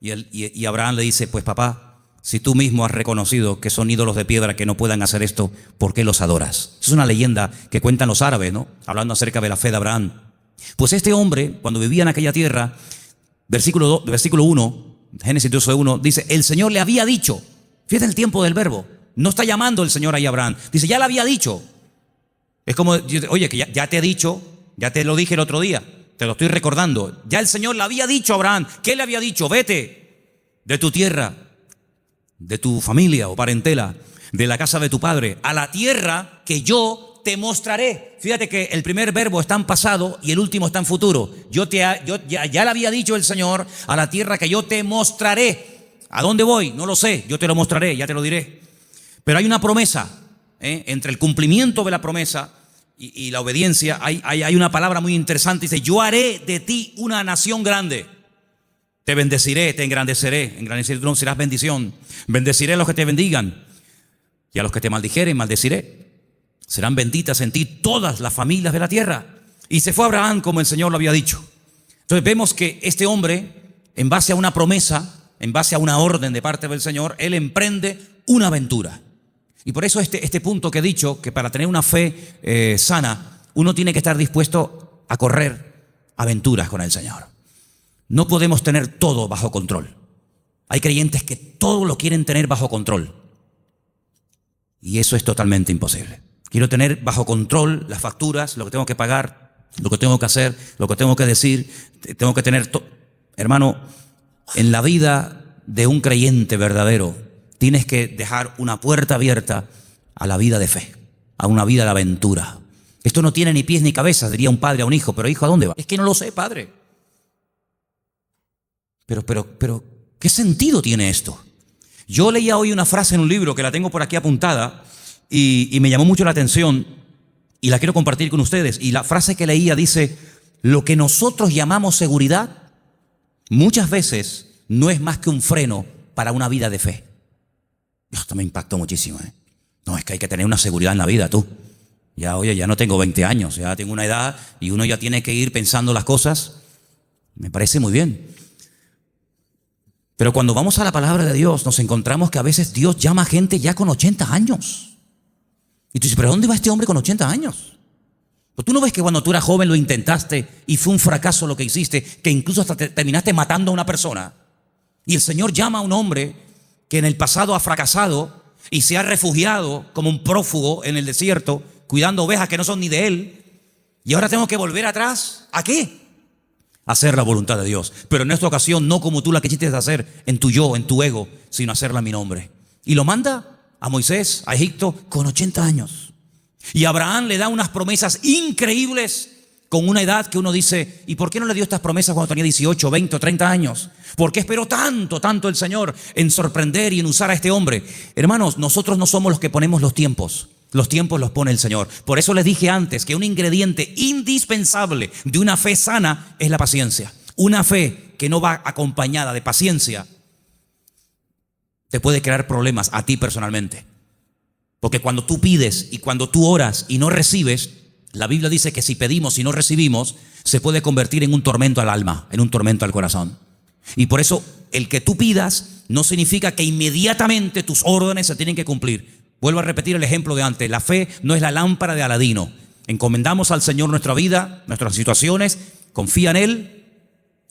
Speaker 1: Y Abraham le dice, pues papá, si tú mismo has reconocido que son ídolos de piedra que no puedan hacer esto, ¿por qué los adoras? Es una leyenda que cuentan los árabes, ¿no? Hablando acerca de la fe de Abraham. Pues este hombre, cuando vivía en aquella tierra, versículo 1, Génesis 12:1, dice, el Señor le había dicho, fíjate el tiempo del verbo, No está llamando el Señor ahí a Abraham. Dice, ya le había dicho. Es como, oye, que ya te he dicho, ya te lo dije el otro día, te lo estoy recordando. Ya el Señor le había dicho a Abraham. ¿Qué le había dicho? Vete de tu tierra, de tu familia o parentela, de la casa de tu padre, a la tierra que yo te mostraré. Fíjate que el primer verbo está en pasado y el último está en futuro. Ya le había dicho el Señor, a la tierra que yo te mostraré. ¿A dónde voy? No lo sé, yo te lo mostraré, ya te lo diré. Pero hay una promesa, entre el cumplimiento de la promesa y la obediencia, hay una palabra muy interesante. Dice, yo haré de ti una nación grande. Te bendeciré, te engrandeceré. Engrandeceré, tú no serás bendición. Bendeciré a los que te bendigan y a los que te maldijeren, maldeciré. Serán benditas en ti todas las familias de la tierra. Y se fue Abraham como el Señor lo había dicho. Entonces vemos que este hombre, en base a una promesa, en base a una orden de parte del Señor, él emprende una aventura. Y por eso este punto que he dicho, que para tener una fe sana, uno tiene que estar dispuesto a correr aventuras con el Señor. No podemos tener todo bajo control. Hay creyentes que todo lo quieren tener bajo control. Y eso es totalmente imposible. Quiero tener bajo control las facturas, lo que tengo que pagar, lo que tengo que hacer, lo que tengo que decir. Tengo que tener hermano, en la vida de un creyente verdadero, tienes que dejar una puerta abierta a la vida de fe, a una vida de aventura. Esto no tiene ni pies ni cabeza, diría un padre a un hijo. Pero hijo, ¿a dónde va? Es que no lo sé, padre. Pero, ¿qué sentido tiene esto? Yo leía hoy una frase en un libro que la tengo por aquí apuntada y me llamó mucho la atención y la quiero compartir con ustedes. Y la frase que leía dice, lo que nosotros llamamos seguridad muchas veces no es más que un freno para una vida de fe. Esto me impactó muchísimo. No, es que hay que tener una seguridad en la vida, tú. Ya, oye, ya no tengo 20 años, ya tengo una edad y uno ya tiene que ir pensando las cosas. Me parece muy bien. Pero cuando vamos a la palabra de Dios, nos encontramos que a veces Dios llama a gente ya con 80 años. Y tú dices, ¿pero dónde va este hombre con 80 años? Pues tú no ves que cuando tú eras joven lo intentaste y fue un fracaso lo que hiciste, que incluso hasta terminaste matando a una persona. Y el Señor llama a un hombre que en el pasado ha fracasado y se ha refugiado como un prófugo en el desierto, cuidando ovejas que no son ni de él. Y ahora tengo que volver atrás. ¿A qué? Hacer la voluntad de Dios. Pero en esta ocasión no como tú la quisiste hacer en tu yo, en tu ego, sino hacerla a mi nombre. Y lo manda a Moisés, a Egipto, con 80 años. Y Abraham le da unas promesas increíbles con una edad que uno dice, ¿y por qué no le dio estas promesas cuando tenía 18, 20 o 30 años? ¿Por qué esperó tanto el Señor en sorprender y en usar a este hombre? Hermanos, nosotros no somos los que ponemos los tiempos. Los tiempos los pone el Señor. Por eso les dije antes que un ingrediente indispensable de una fe sana es la paciencia. Una fe que no va acompañada de paciencia te puede crear problemas a ti personalmente. Porque cuando tú pides y cuando tú oras y no recibes, la Biblia dice que si pedimos y no recibimos, se puede convertir en un tormento al alma, en un tormento al corazón. Y por eso el que tú pidas no significa que inmediatamente tus órdenes se tienen que cumplir. Vuelvo a repetir el ejemplo de antes. La fe no es la lámpara de Aladino. Encomendamos al Señor nuestra vida, nuestras situaciones, confía en Él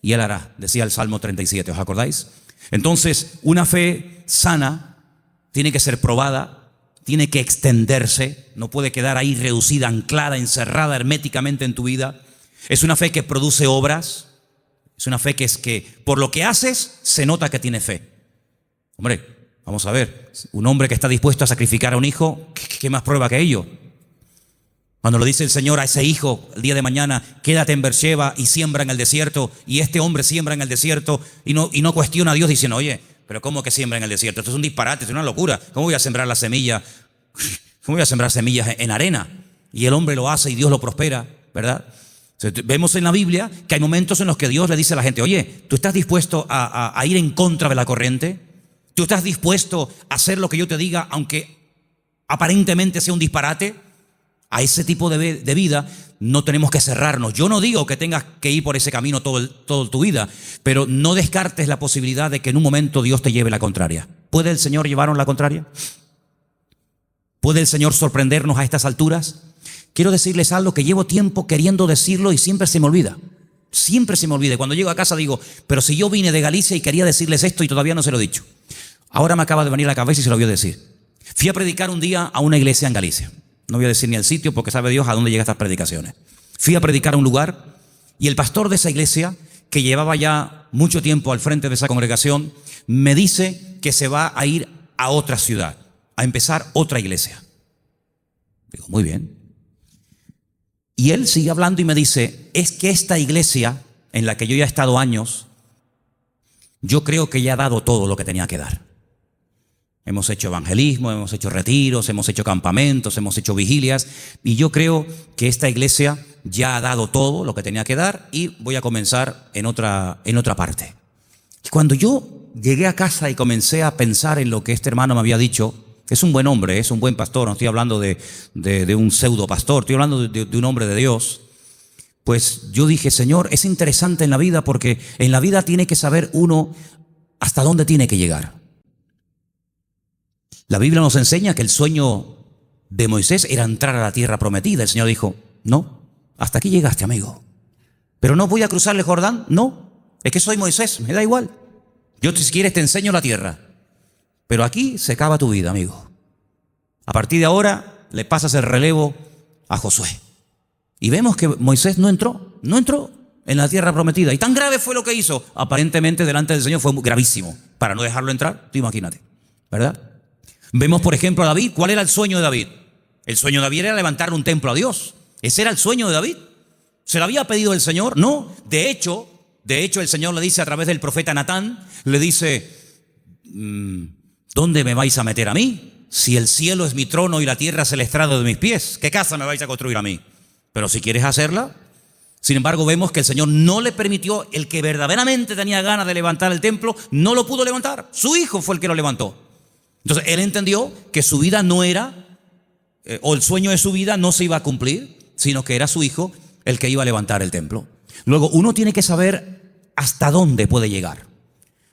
Speaker 1: y Él hará, decía el Salmo 37, ¿os acordáis? Entonces, una fe sana tiene que ser probada, tiene que extenderse, no puede quedar ahí reducida, anclada, encerrada herméticamente en tu vida. Es una fe que produce obras, es una fe que es que por lo que haces se nota que tiene fe. Hombre, vamos a ver, un hombre que está dispuesto a sacrificar a un hijo, ¿qué más prueba que ello? Cuando le dice el Señor a ese hijo el día de mañana, quédate en Beersheba y siembra en el desierto, y este hombre siembra en el desierto y no cuestiona a Dios diciendo, oye, pero ¿cómo que siembra en el desierto? Esto es un disparate, es una locura. ¿Cómo voy a sembrar la semilla? ¿Cómo voy a sembrar semillas en arena? Y el hombre lo hace y Dios lo prospera, ¿verdad? Entonces, vemos en la Biblia que hay momentos en los que Dios le dice a la gente, oye, ¿tú estás dispuesto a ir en contra de la corriente? ¿Tú estás dispuesto a hacer lo que yo te diga, aunque aparentemente sea un disparate? A ese tipo de vida no tenemos que cerrarnos. Yo no digo que tengas que ir por ese camino toda tu vida, pero no descartes la posibilidad de que en un momento Dios te lleve la contraria. ¿Puede el Señor llevarnos la contraria? ¿Puede el Señor sorprendernos a estas alturas? Quiero decirles algo que llevo tiempo queriendo decirlo y siempre se me olvida. Siempre se me olvida. Cuando llego a casa digo, pero si yo vine de Galicia y quería decirles esto y todavía no se lo he dicho. Ahora me acaba de venir a la cabeza y se lo voy a decir. Fui a predicar un día a una iglesia en Galicia. No voy a decir ni el sitio porque sabe Dios a dónde llegan estas predicaciones. Fui a predicar a un lugar y el pastor de esa iglesia, que llevaba ya mucho tiempo al frente de esa congregación, me dice que se va a ir a otra ciudad, a empezar otra iglesia. Digo, muy bien. Y él sigue hablando y me dice, es que esta iglesia en la que yo ya he estado años, yo creo que ya ha dado todo lo que tenía que dar. Hemos hecho evangelismo, hemos hecho retiros, hemos hecho campamentos, hemos hecho vigilias, y yo creo que esta iglesia ya ha dado todo lo que tenía que dar y voy a comenzar en otra parte. Y cuando yo llegué a casa y comencé a pensar en lo que este hermano me había dicho, es un buen hombre, es un buen pastor, no estoy hablando de un pseudo pastor, estoy hablando de un hombre de Dios. Pues yo dije, Señor, es interesante en la vida porque en la vida tiene que saber uno hasta dónde tiene que llegar. La Biblia nos enseña que el sueño de Moisés era entrar a la tierra prometida. El Señor dijo, no, hasta aquí llegaste, amigo. Pero no voy a cruzar el Jordán, no, es que soy Moisés, me da igual. Yo si quieres te enseño la tierra, pero aquí se acaba tu vida, amigo. A partir de ahora le pasas el relevo a Josué. Y vemos que Moisés no entró en la tierra prometida. Y tan grave fue lo que hizo. Aparentemente delante del Señor fue gravísimo. Para no dejarlo entrar, tú imagínate, ¿verdad? Vemos, por ejemplo, a David. ¿Cuál era el sueño de David? El sueño de David era levantar un templo a Dios. Ese era el sueño de David. ¿Se lo había pedido el Señor? No. De hecho, el Señor le dice a través del profeta Natán, le dice, ¿dónde me vais a meter a mí? Si el cielo es mi trono y la tierra es el estrado de mis pies, ¿qué casa me vais a construir a mí? Pero si quieres hacerla. Sin embargo, vemos que el Señor no le permitió, el que verdaderamente tenía ganas de levantar el templo, no lo pudo levantar. Su hijo fue el que lo levantó. Entonces, él entendió que su vida no era, o el sueño de su vida no se iba a cumplir, sino que era su hijo el que iba a levantar el templo. Luego, uno tiene que saber hasta dónde puede llegar.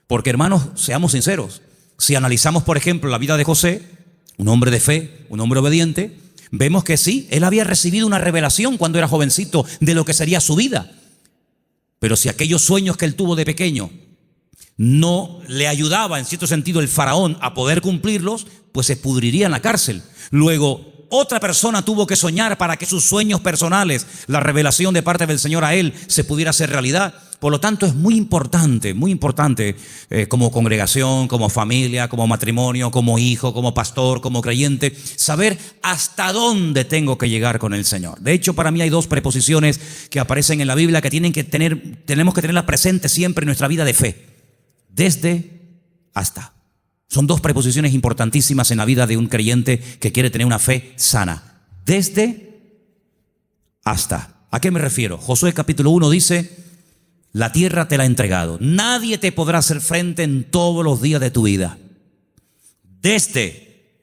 Speaker 1: Porque, hermanos, seamos sinceros. Si analizamos, por ejemplo, la vida de José, un hombre de fe, un hombre obediente, vemos que sí, él había recibido una revelación cuando era jovencito de lo que sería su vida. Pero si aquellos sueños que él tuvo de pequeño no le ayudaba en cierto sentido el faraón a poder cumplirlos, pues se pudriría en la cárcel. Luego, otra persona tuvo que soñar para que sus sueños personales, la revelación de parte del Señor a él, se pudiera hacer realidad. Por lo tanto, es muy importante como congregación, como familia, como matrimonio, como hijo, como pastor, como creyente, saber hasta dónde tengo que llegar con el Señor. De hecho, para mí hay dos preposiciones que aparecen en la Biblia que tenemos que tenerlas presentes siempre en nuestra vida de fe. Desde, hasta. Son dos preposiciones importantísimas en la vida de un creyente que quiere tener una fe sana. Desde, hasta. ¿A qué me refiero? Josué capítulo 1 dice, la tierra te la he entregado. Nadie te podrá hacer frente en todos los días de tu vida. Desde,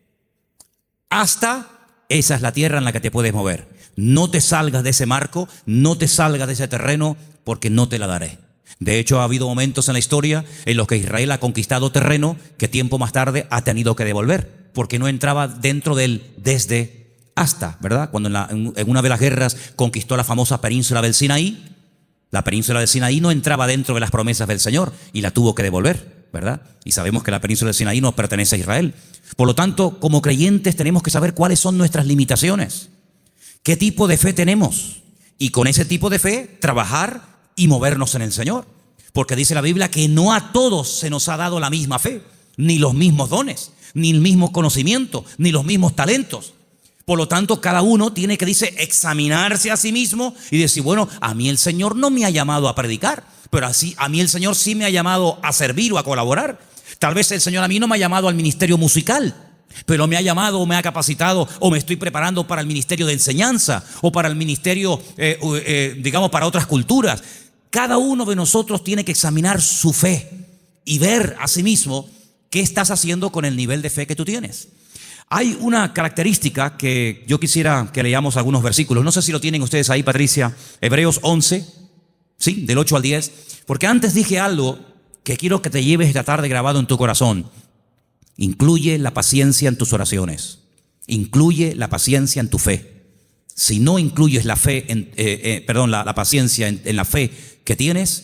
Speaker 1: hasta, esa es la tierra en la que te puedes mover. No te salgas de ese marco, no te salgas de ese terreno, porque no te la daré. De hecho, ha habido momentos en la historia en los que Israel ha conquistado terreno que tiempo más tarde ha tenido que devolver, porque no entraba dentro del desde hasta, ¿verdad? Cuando en una de las guerras conquistó la famosa península del Sinaí, la península del Sinaí no entraba dentro de las promesas del Señor y la tuvo que devolver, ¿verdad? Y sabemos que la península del Sinaí no pertenece a Israel. Por lo tanto, como creyentes tenemos que saber cuáles son nuestras limitaciones, qué tipo de fe tenemos y con ese tipo de fe trabajar y movernos en el Señor. Porque dice la Biblia que no a todos se nos ha dado la misma fe, ni los mismos dones, ni el mismo conocimiento, ni los mismos talentos. Por lo tanto, cada uno tiene que, examinarse a sí mismo y decir, bueno, a mí el Señor no me ha llamado a predicar, pero así a mí el Señor sí me ha llamado a servir o a colaborar. Tal vez el Señor a mí no me ha llamado al ministerio musical, pero me ha llamado o me ha capacitado o me estoy preparando para el ministerio de enseñanza o para el ministerio, para otras culturas. Cada uno de nosotros tiene que examinar su fe y ver a sí mismo qué estás haciendo con el nivel de fe que tú tienes. Hay una característica que yo quisiera que leamos algunos versículos. No sé si lo tienen ustedes ahí, Patricia. Hebreos 11, ¿sí? Del 8 al 10. Porque antes dije algo que quiero que te lleves esta tarde grabado en tu corazón. Incluye la paciencia en tus oraciones. Incluye la paciencia en tu fe. Si no incluyes la fe, la paciencia en la fe que tienes,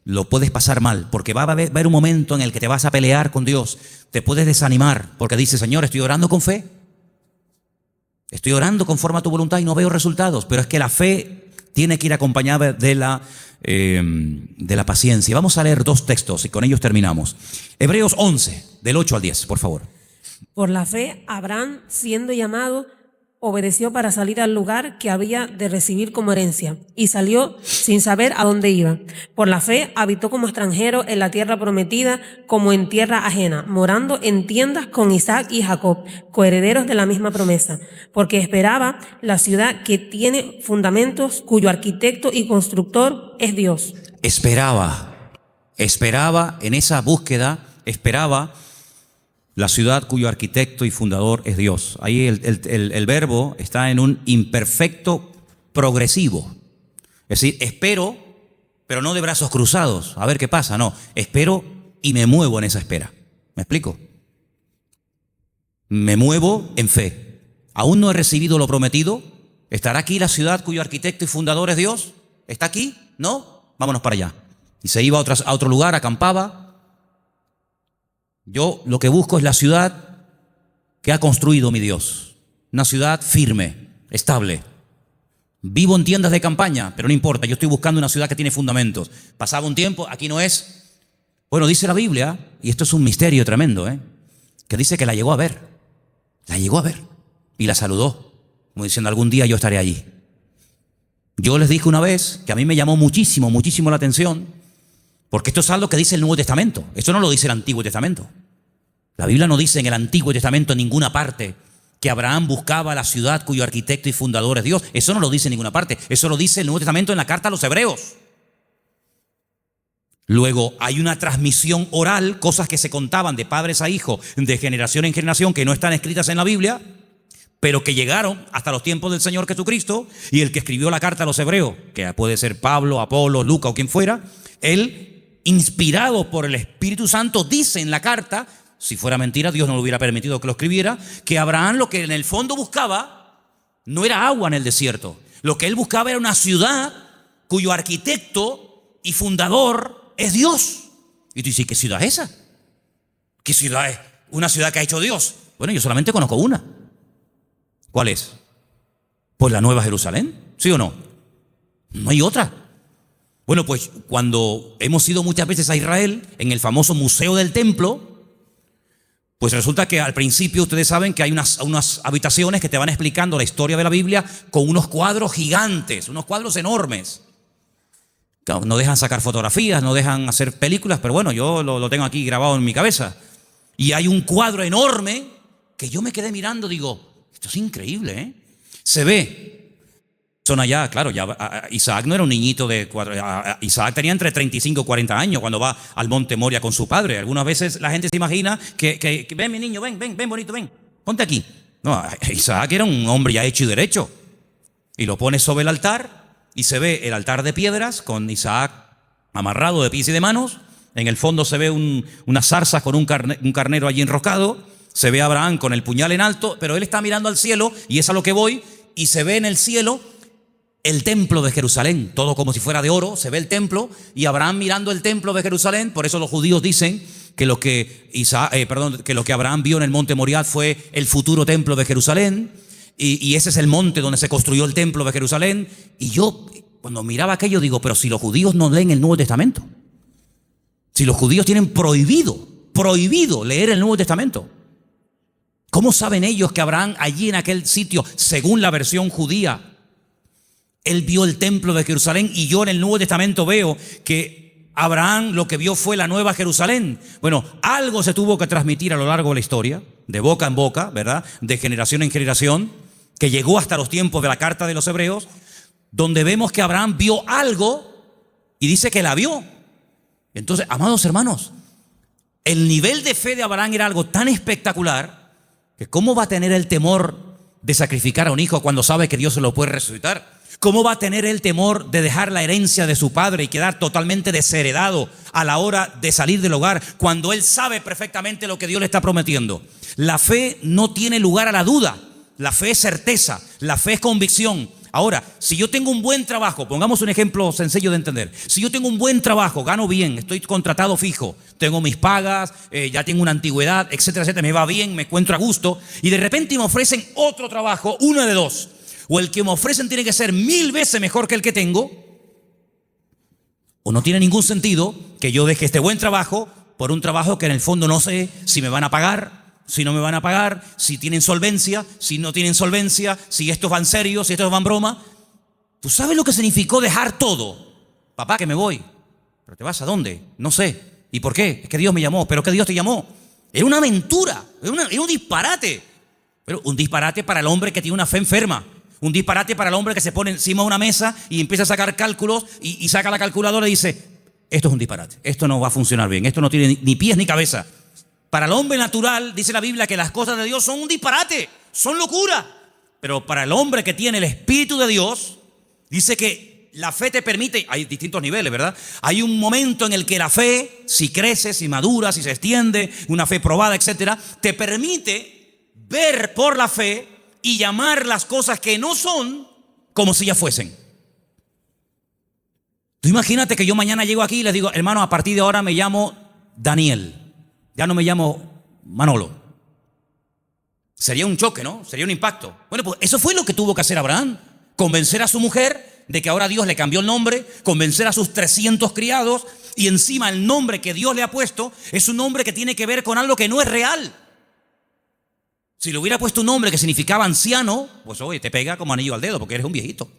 Speaker 1: lo puedes pasar mal, porque va a haber un momento en el que te vas a pelear con Dios, te puedes desanimar, porque dices, Señor, estoy orando con fe, estoy orando conforme a tu voluntad y no veo resultados, pero es que la fe tiene que ir acompañada de la paciencia. Vamos a leer 2 textos y con ellos terminamos. Hebreos 11, del 8 al 10, por favor.
Speaker 3: Por la fe, Abraham, siendo llamado, obedeció para salir al lugar que había de recibir como herencia, y salió sin saber a dónde iba. Por la fe habitó como extranjero en la tierra prometida, como en tierra ajena, morando en tiendas con Isaac y Jacob, coherederos de la misma promesa, porque esperaba la ciudad que tiene fundamentos, cuyo arquitecto y constructor es Dios.
Speaker 1: Esperaba en esa búsqueda, esperaba la ciudad cuyo arquitecto y fundador es Dios. Ahí el verbo está en un imperfecto progresivo. Es decir, espero, pero no de brazos cruzados, a ver qué pasa. No, espero y me muevo en esa espera. ¿Me explico? Me muevo en fe. Aún no he recibido lo prometido. ¿Estará aquí la ciudad cuyo arquitecto y fundador es Dios? ¿Está aquí? ¿No? Vámonos para allá. Y se iba a otro lugar, acampaba. Yo lo que busco es la ciudad que ha construido mi Dios. Una ciudad firme, estable. Vivo en tiendas de campaña, pero no importa, yo estoy buscando una ciudad que tiene fundamentos. Pasaba un tiempo, aquí no es. Bueno, dice la Biblia, y esto es un misterio tremendo, que dice que la llegó a ver. La llegó a ver y la saludó, como diciendo, algún día yo estaré allí. Yo les dije una vez que a mí me llamó muchísimo la atención, porque esto es algo que dice el Nuevo Testamento. Esto no lo dice el Antiguo Testamento. La Biblia no dice en el Antiguo Testamento en ninguna parte que Abraham buscaba la ciudad cuyo arquitecto y fundador es Dios. Eso no lo dice en ninguna parte. Eso lo dice el Nuevo Testamento en la carta a los Hebreos. Luego hay una transmisión oral, cosas que se contaban de padres a hijos, de generación en generación, que no están escritas en la Biblia, pero que llegaron hasta los tiempos del Señor Jesucristo, y el que escribió la carta a los Hebreos, que puede ser Pablo, Apolo, Lucas o quien fuera, él, inspirado por el Espíritu Santo, dice en la carta, si fuera mentira, Dios no le hubiera permitido que lo escribiera, que Abraham lo que en el fondo buscaba no era agua en el desierto. Lo que él buscaba era una ciudad cuyo arquitecto y fundador es Dios. Y tú dices, ¿qué ciudad es esa? ¿Qué ciudad es? Una ciudad que ha hecho Dios. Bueno, yo solamente conozco una. ¿Cuál es? Pues la Nueva Jerusalén, ¿sí o no? No hay otra. Bueno, pues cuando hemos ido muchas veces a Israel, en el famoso Museo del Templo, pues resulta que al principio ustedes saben que hay unas habitaciones que te van explicando la historia de la Biblia con unos cuadros gigantes, unos cuadros enormes. Claro, no dejan sacar fotografías, no dejan hacer películas, pero bueno, yo lo tengo aquí grabado en mi cabeza. Y hay un cuadro enorme que yo me quedé mirando, digo, esto es increíble, ¿eh? Se ve. Son allá, claro, ya Isaac no era un niñito de 4, Isaac tenía entre 35 y 40 años cuando va al monte Moria con su padre. Algunas veces la gente se imagina que ven mi niño, ven bonito, ven, ponte aquí. No, Isaac era un hombre ya hecho y derecho. Y lo pone sobre el altar y se ve el altar de piedras con Isaac amarrado de pies y de manos. En el fondo se ve unas zarzas con un carnero allí enroscado. Se ve a Abraham con el puñal en alto, pero él está mirando al cielo y es a lo que voy. Y se ve en el cielo el templo de Jerusalén, todo como si fuera de oro, se ve el templo y Abraham mirando el templo de Jerusalén. Por eso los judíos dicen que lo que Abraham vio en el monte Moriah fue el futuro templo de Jerusalén, y ese es el monte donde se construyó el templo de Jerusalén. Y yo cuando miraba aquello digo, pero si los judíos no leen el Nuevo Testamento, si los judíos tienen prohibido leer el Nuevo Testamento, ¿cómo saben ellos que Abraham allí en aquel sitio, según la versión judía, él vio el templo de Jerusalén? Y yo en el Nuevo Testamento veo que Abraham lo que vio fue la Nueva Jerusalén. Bueno, algo se tuvo que transmitir a lo largo de la historia, de boca en boca, ¿verdad? De generación en generación, que llegó hasta los tiempos de la carta de los Hebreos, donde vemos que Abraham vio algo y dice que la vio. Entonces, amados hermanos, el nivel de fe de Abraham era algo tan espectacular que ¿cómo va a tener el temor de sacrificar a un hijo cuando sabe que Dios se lo puede resucitar? ¿Cómo va a tener el temor de dejar la herencia de su padre y quedar totalmente desheredado a la hora de salir del hogar cuando él sabe perfectamente lo que Dios le está prometiendo? La fe no tiene lugar a la duda. La fe es certeza, la fe es convicción, Ahora, si yo tengo un buen trabajo, pongamos un ejemplo sencillo de entender. Si yo tengo un buen trabajo, gano bien, estoy contratado fijo, tengo mis pagas, ya tengo una antigüedad, etcétera, etcétera, me va bien, me encuentro a gusto, y de repente me ofrecen otro trabajo, una de dos. O el que me ofrecen tiene que ser 1000 veces mejor que el que tengo, o no tiene ningún sentido que yo deje este buen trabajo por un trabajo que en el fondo no sé si me van a pagar, si no me van a pagar, si tienen solvencia, si no tienen solvencia, si estos van serios, si estos van broma. ¿Tú sabes lo que significó dejar todo? Papá, que me voy. ¿Pero te vas a dónde? No sé. ¿Y por qué? Es que Dios me llamó. ¿Pero qué Dios te llamó? Era una aventura, era un disparate. Pero un disparate para el hombre que tiene una fe enferma. Un disparate para el hombre que se pone encima de una mesa y empieza a sacar cálculos y saca la calculadora y dice, esto es un disparate, esto no va a funcionar bien, esto no tiene ni pies ni cabeza. Para el hombre natural, dice la Biblia, que las cosas de Dios son un disparate, son locura. Pero para el hombre que tiene el Espíritu de Dios, dice que la fe te permite, hay distintos niveles, ¿verdad? Hay un momento en el que la fe, si crece, si madura, si se extiende, una fe probada, etcétera, te permite ver por la fe y llamar las cosas que no son como si ya fuesen. Tú imagínate que yo mañana llego aquí y les digo, hermano, a partir de ahora me llamo Daniel. Ya no me llamo Manolo. Sería un choque, ¿no? Sería un impacto. Bueno, pues eso fue lo que tuvo que hacer Abraham. Convencer a su mujer de que ahora Dios le cambió el nombre, convencer a sus 300 criados, y encima el nombre que Dios le ha puesto es un nombre que tiene que ver con algo que no es real. Si le hubiera puesto un nombre que significaba anciano, pues oye, te pega como anillo al dedo porque eres un viejito.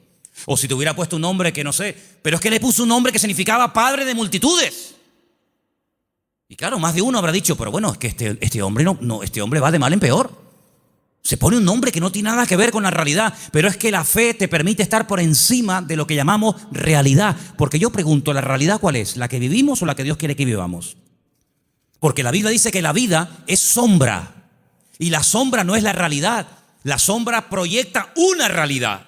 Speaker 1: O si te hubiera puesto un nombre que no sé, pero es que le puso un nombre que significaba padre de multitudes. Y claro, más de uno habrá dicho, pero bueno, es que este hombre este hombre va de mal en peor. Se pone un nombre que no tiene nada que ver con la realidad, pero es que la fe te permite estar por encima de lo que llamamos realidad. Porque yo pregunto, ¿la realidad cuál es? ¿La que vivimos o la que Dios quiere que vivamos? Porque la Biblia dice que la vida es sombra, y la sombra no es la realidad. La sombra proyecta una realidad.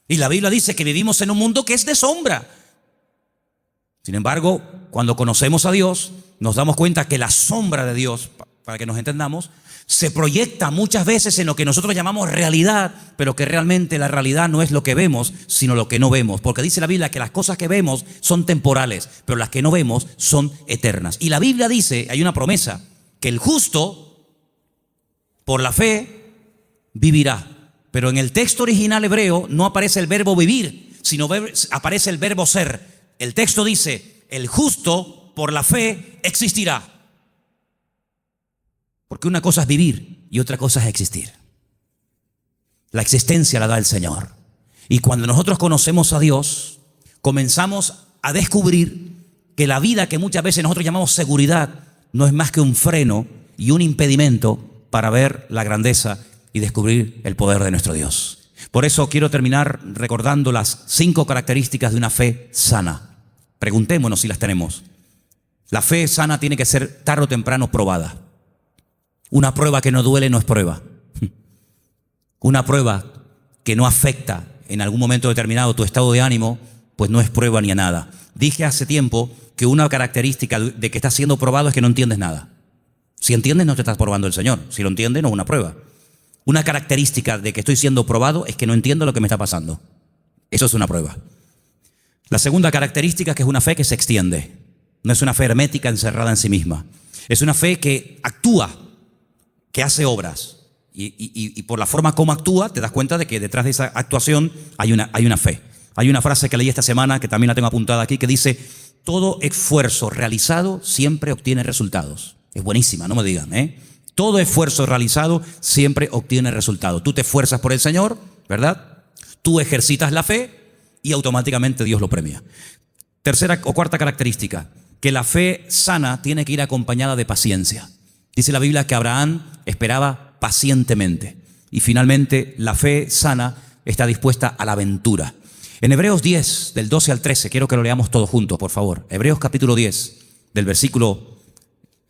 Speaker 1: Y la Biblia dice que vivimos en un mundo que es de sombra. Sin embargo, cuando conocemos a Dios, nos damos cuenta que la sombra de Dios, para que nos entendamos, se proyecta muchas veces en lo que nosotros llamamos realidad, pero que realmente la realidad no es lo que vemos, sino lo que no vemos. Porque dice la Biblia que las cosas que vemos son temporales, pero las que no vemos son eternas. Y la Biblia dice, hay una promesa, que el justo, por la fe, vivirá. Pero en el texto original hebreo no aparece el verbo vivir, sino aparece el verbo ser. El texto dice, el justo por la fe existirá. Porque una cosa es vivir y otra cosa es existir. La existencia la da el Señor. Y cuando nosotros conocemos a Dios, comenzamos a descubrir que la vida que muchas veces nosotros llamamos seguridad no es más que un freno y un impedimento para ver la grandeza y descubrir el poder de nuestro Dios. Por eso quiero terminar recordando las 5 características de una fe sana. Preguntémonos si las tenemos. La fe sana tiene que ser tarde o temprano probada. Una prueba que no duele no es prueba. Una prueba que no afecta en algún momento determinado tu estado de ánimo, pues no es prueba ni a nada. Dije hace tiempo que una característica de que estás siendo probado es que no entiendes nada. Si entiendes, no te estás probando el Señor. Si lo entiendes, no es una prueba. Una característica de que estoy siendo probado es que no entiendo lo que me está pasando. Eso es una prueba. La segunda característica es que es una fe que se extiende. No es una fe hermética encerrada en sí misma. Es una fe que actúa, que hace obras. Y por la forma como actúa, te das cuenta de que detrás de esa actuación hay una fe. Hay una frase que leí esta semana, que también la tengo apuntada aquí, que dice, todo esfuerzo realizado siempre obtiene resultados. Es buenísima, no me digan, ¿eh? Todo esfuerzo realizado siempre obtiene resultados. Tú te esfuerzas por el Señor, ¿verdad? Tú ejercitas la fe y automáticamente Dios lo premia. Tercera o cuarta característica, que la fe sana tiene que ir acompañada de paciencia. Dice la Biblia que Abraham esperaba pacientemente. Y finalmente la fe sana está dispuesta a la aventura. En Hebreos 10, del 12 al 13, quiero que lo leamos todos juntos, por favor. Hebreos capítulo 10,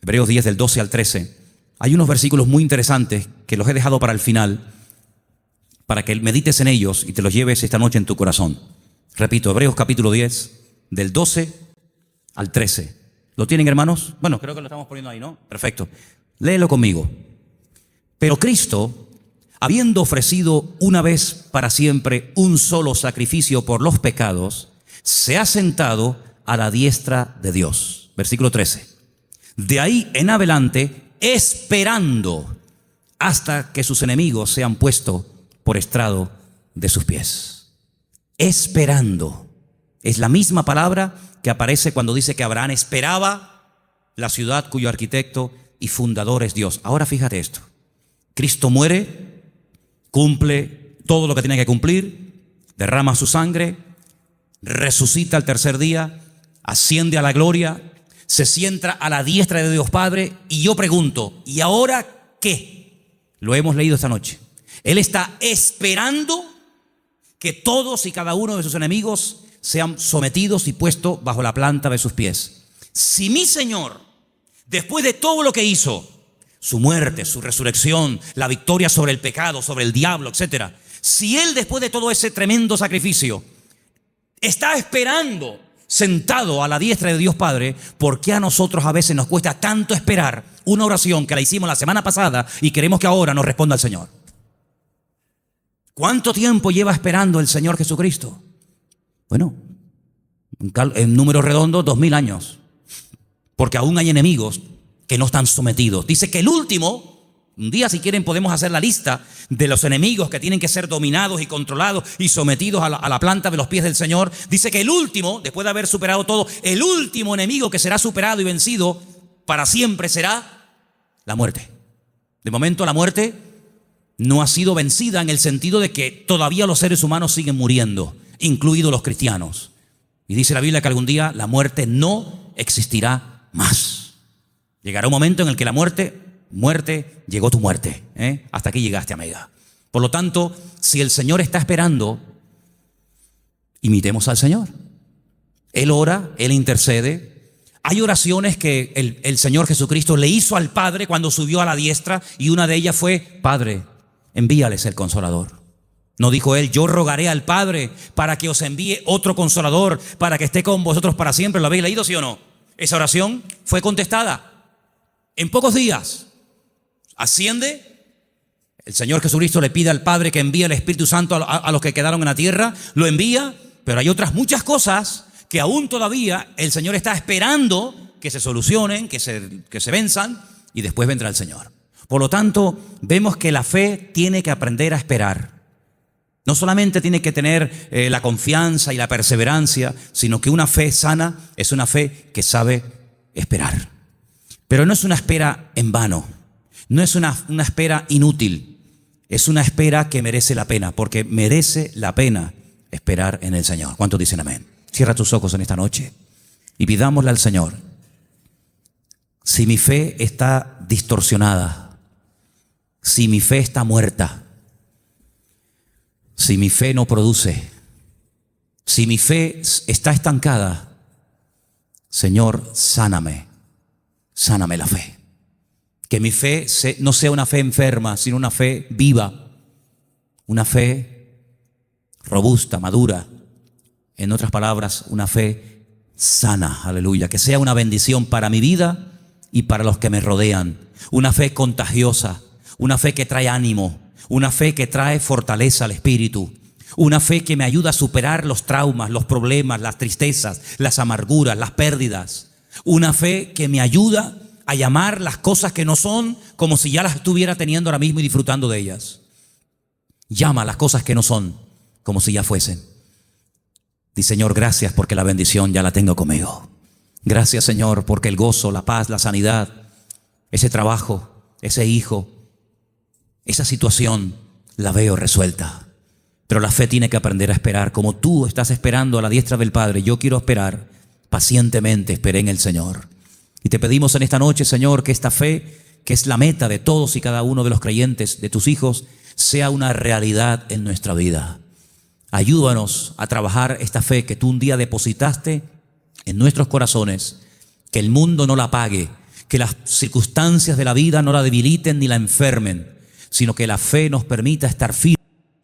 Speaker 1: Hebreos 10 del 12 al 13. Hay unos versículos muy interesantes que los he dejado para el final, para que medites en ellos y te los lleves esta noche en tu corazón. Repito, Hebreos capítulo 10, del 12 al 13. ¿Lo tienen, hermanos? Bueno, creo que lo estamos poniendo ahí, ¿no? Perfecto. Léelo conmigo. Pero Cristo, habiendo ofrecido una vez para siempre un solo sacrificio por los pecados, se ha sentado a la diestra de Dios. Versículo 13. De ahí en adelante, esperando hasta que sus enemigos sean puestos por estrado de sus pies. Esperando. Es la misma palabra que aparece cuando dice que Abraham esperaba la ciudad cuyo arquitecto y fundador es Dios. Ahora fíjate esto. Cristo muere, cumple todo lo que tiene que cumplir, derrama su sangre, resucita al tercer día, asciende a la gloria, se sienta a la diestra de Dios Padre. Y yo pregunto, ¿y ahora qué? Lo hemos leído esta noche. Él está esperando que todos y cada uno de sus enemigos sean sometidos y puestos bajo la planta de sus pies. Si mi Señor, después de todo lo que hizo, su muerte, su resurrección, la victoria sobre el pecado, sobre el diablo, etc., si Él después de todo ese tremendo sacrificio está esperando sentado a la diestra de Dios Padre, ¿por qué a nosotros a veces nos cuesta tanto esperar una oración que la hicimos la semana pasada y queremos que ahora nos responda el Señor? ¿Cuánto tiempo lleva esperando el Señor Jesucristo? Bueno, en números redondos, 2000 años. Porque aún hay enemigos que no están sometidos. Dice que el último, un día si quieren podemos hacer la lista de los enemigos que tienen que ser dominados y controlados y sometidos a la planta de los pies del Señor. Dice que el último, después de haber superado todo, el último enemigo que será superado y vencido para siempre será la muerte. De momento la muerte no ha sido vencida en el sentido de que todavía los seres humanos siguen muriendo, incluidos los cristianos. Y dice la Biblia que algún día la muerte no existirá más. Llegará un momento en el que la muerte, llegó tu muerte. Hasta aquí llegaste, amiga. Por lo tanto, si el Señor está esperando, imitemos al Señor. Él ora, Él intercede. Hay oraciones que el Señor Jesucristo le hizo al Padre cuando subió a la diestra, y una de ellas fue: Padre, envíales el Consolador. No dijo Él: yo rogaré al Padre para que os envíe otro Consolador, para que esté con vosotros para siempre. ¿Lo habéis leído, sí o no? Esa oración fue contestada en pocos días. Asciende, el Señor Jesucristo le pide al Padre que envíe el Espíritu Santo a los que quedaron en la tierra, lo envía, pero hay otras muchas cosas que aún todavía el Señor está esperando que se solucionen, que se venzan, y después vendrá el Señor. Por lo tanto, vemos que la fe tiene que aprender a esperar. No solamente tiene que tener la confianza y la perseverancia, sino que una fe sana es una fe que sabe esperar. Pero no es una espera en vano, no es una espera inútil, es una espera que merece la pena, porque merece la pena esperar en el Señor. ¿Cuántos dicen amén? Cierra tus ojos en esta noche y pidámosle al Señor: si mi fe está distorsionada, si mi fe está muerta, si mi fe no produce, si mi fe está estancada, Señor, sáname la fe. Que mi fe no sea una fe enferma, sino una fe viva, una fe robusta, madura. En otras palabras, una fe sana, aleluya. Que sea una bendición para mi vida y para los que me rodean. Una fe contagiosa, una fe que trae ánimo, una fe que trae fortaleza al espíritu, una fe que me ayuda a superar los traumas, los problemas, las tristezas, las amarguras, las pérdidas. Una fe que me ayuda a llamar las cosas que no son como si ya las estuviera teniendo ahora mismo y disfrutando de ellas. Llama las cosas que no son como si ya fuesen. Di: Señor, gracias porque la bendición ya la tengo conmigo. Gracias, Señor, porque el gozo, la paz, la sanidad, ese trabajo, ese hijo, esa situación la veo resuelta. Pero la fe tiene que aprender a esperar. Como tú estás esperando a la diestra del Padre, yo quiero esperar pacientemente. Esperé en el Señor. Y te pedimos en esta noche, Señor, que esta fe, que es la meta de todos y cada uno de los creyentes, de tus hijos, sea una realidad en nuestra vida. Ayúdanos a trabajar esta fe que tú un día depositaste en nuestros corazones, que el mundo no la apague, que las circunstancias de la vida no la debiliten ni la enfermen, sino que la fe nos permita estar firmes,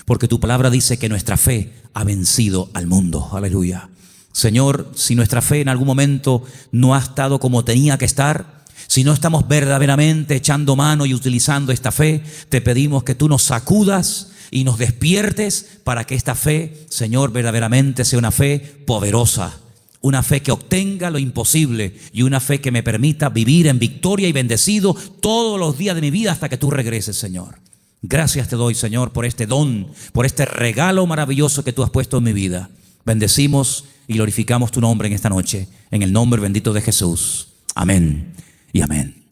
Speaker 1: porque tu palabra dice que nuestra fe ha vencido al mundo. Aleluya. Señor, si nuestra fe en algún momento no ha estado como tenía que estar, Si no estamos verdaderamente echando mano y utilizando esta fe, te pedimos que tú nos sacudas y nos despiertes para que esta fe, Señor, verdaderamente sea una fe poderosa, una fe que obtenga lo imposible y una fe que me permita vivir en victoria y bendecido todos los días de mi vida hasta que tú regreses, Señor. Gracias te doy, Señor, por este don, por este regalo maravilloso que tú has puesto en mi vida. Bendecimos y glorificamos tu nombre en esta noche, en el nombre bendito de Jesús. Amén y amén.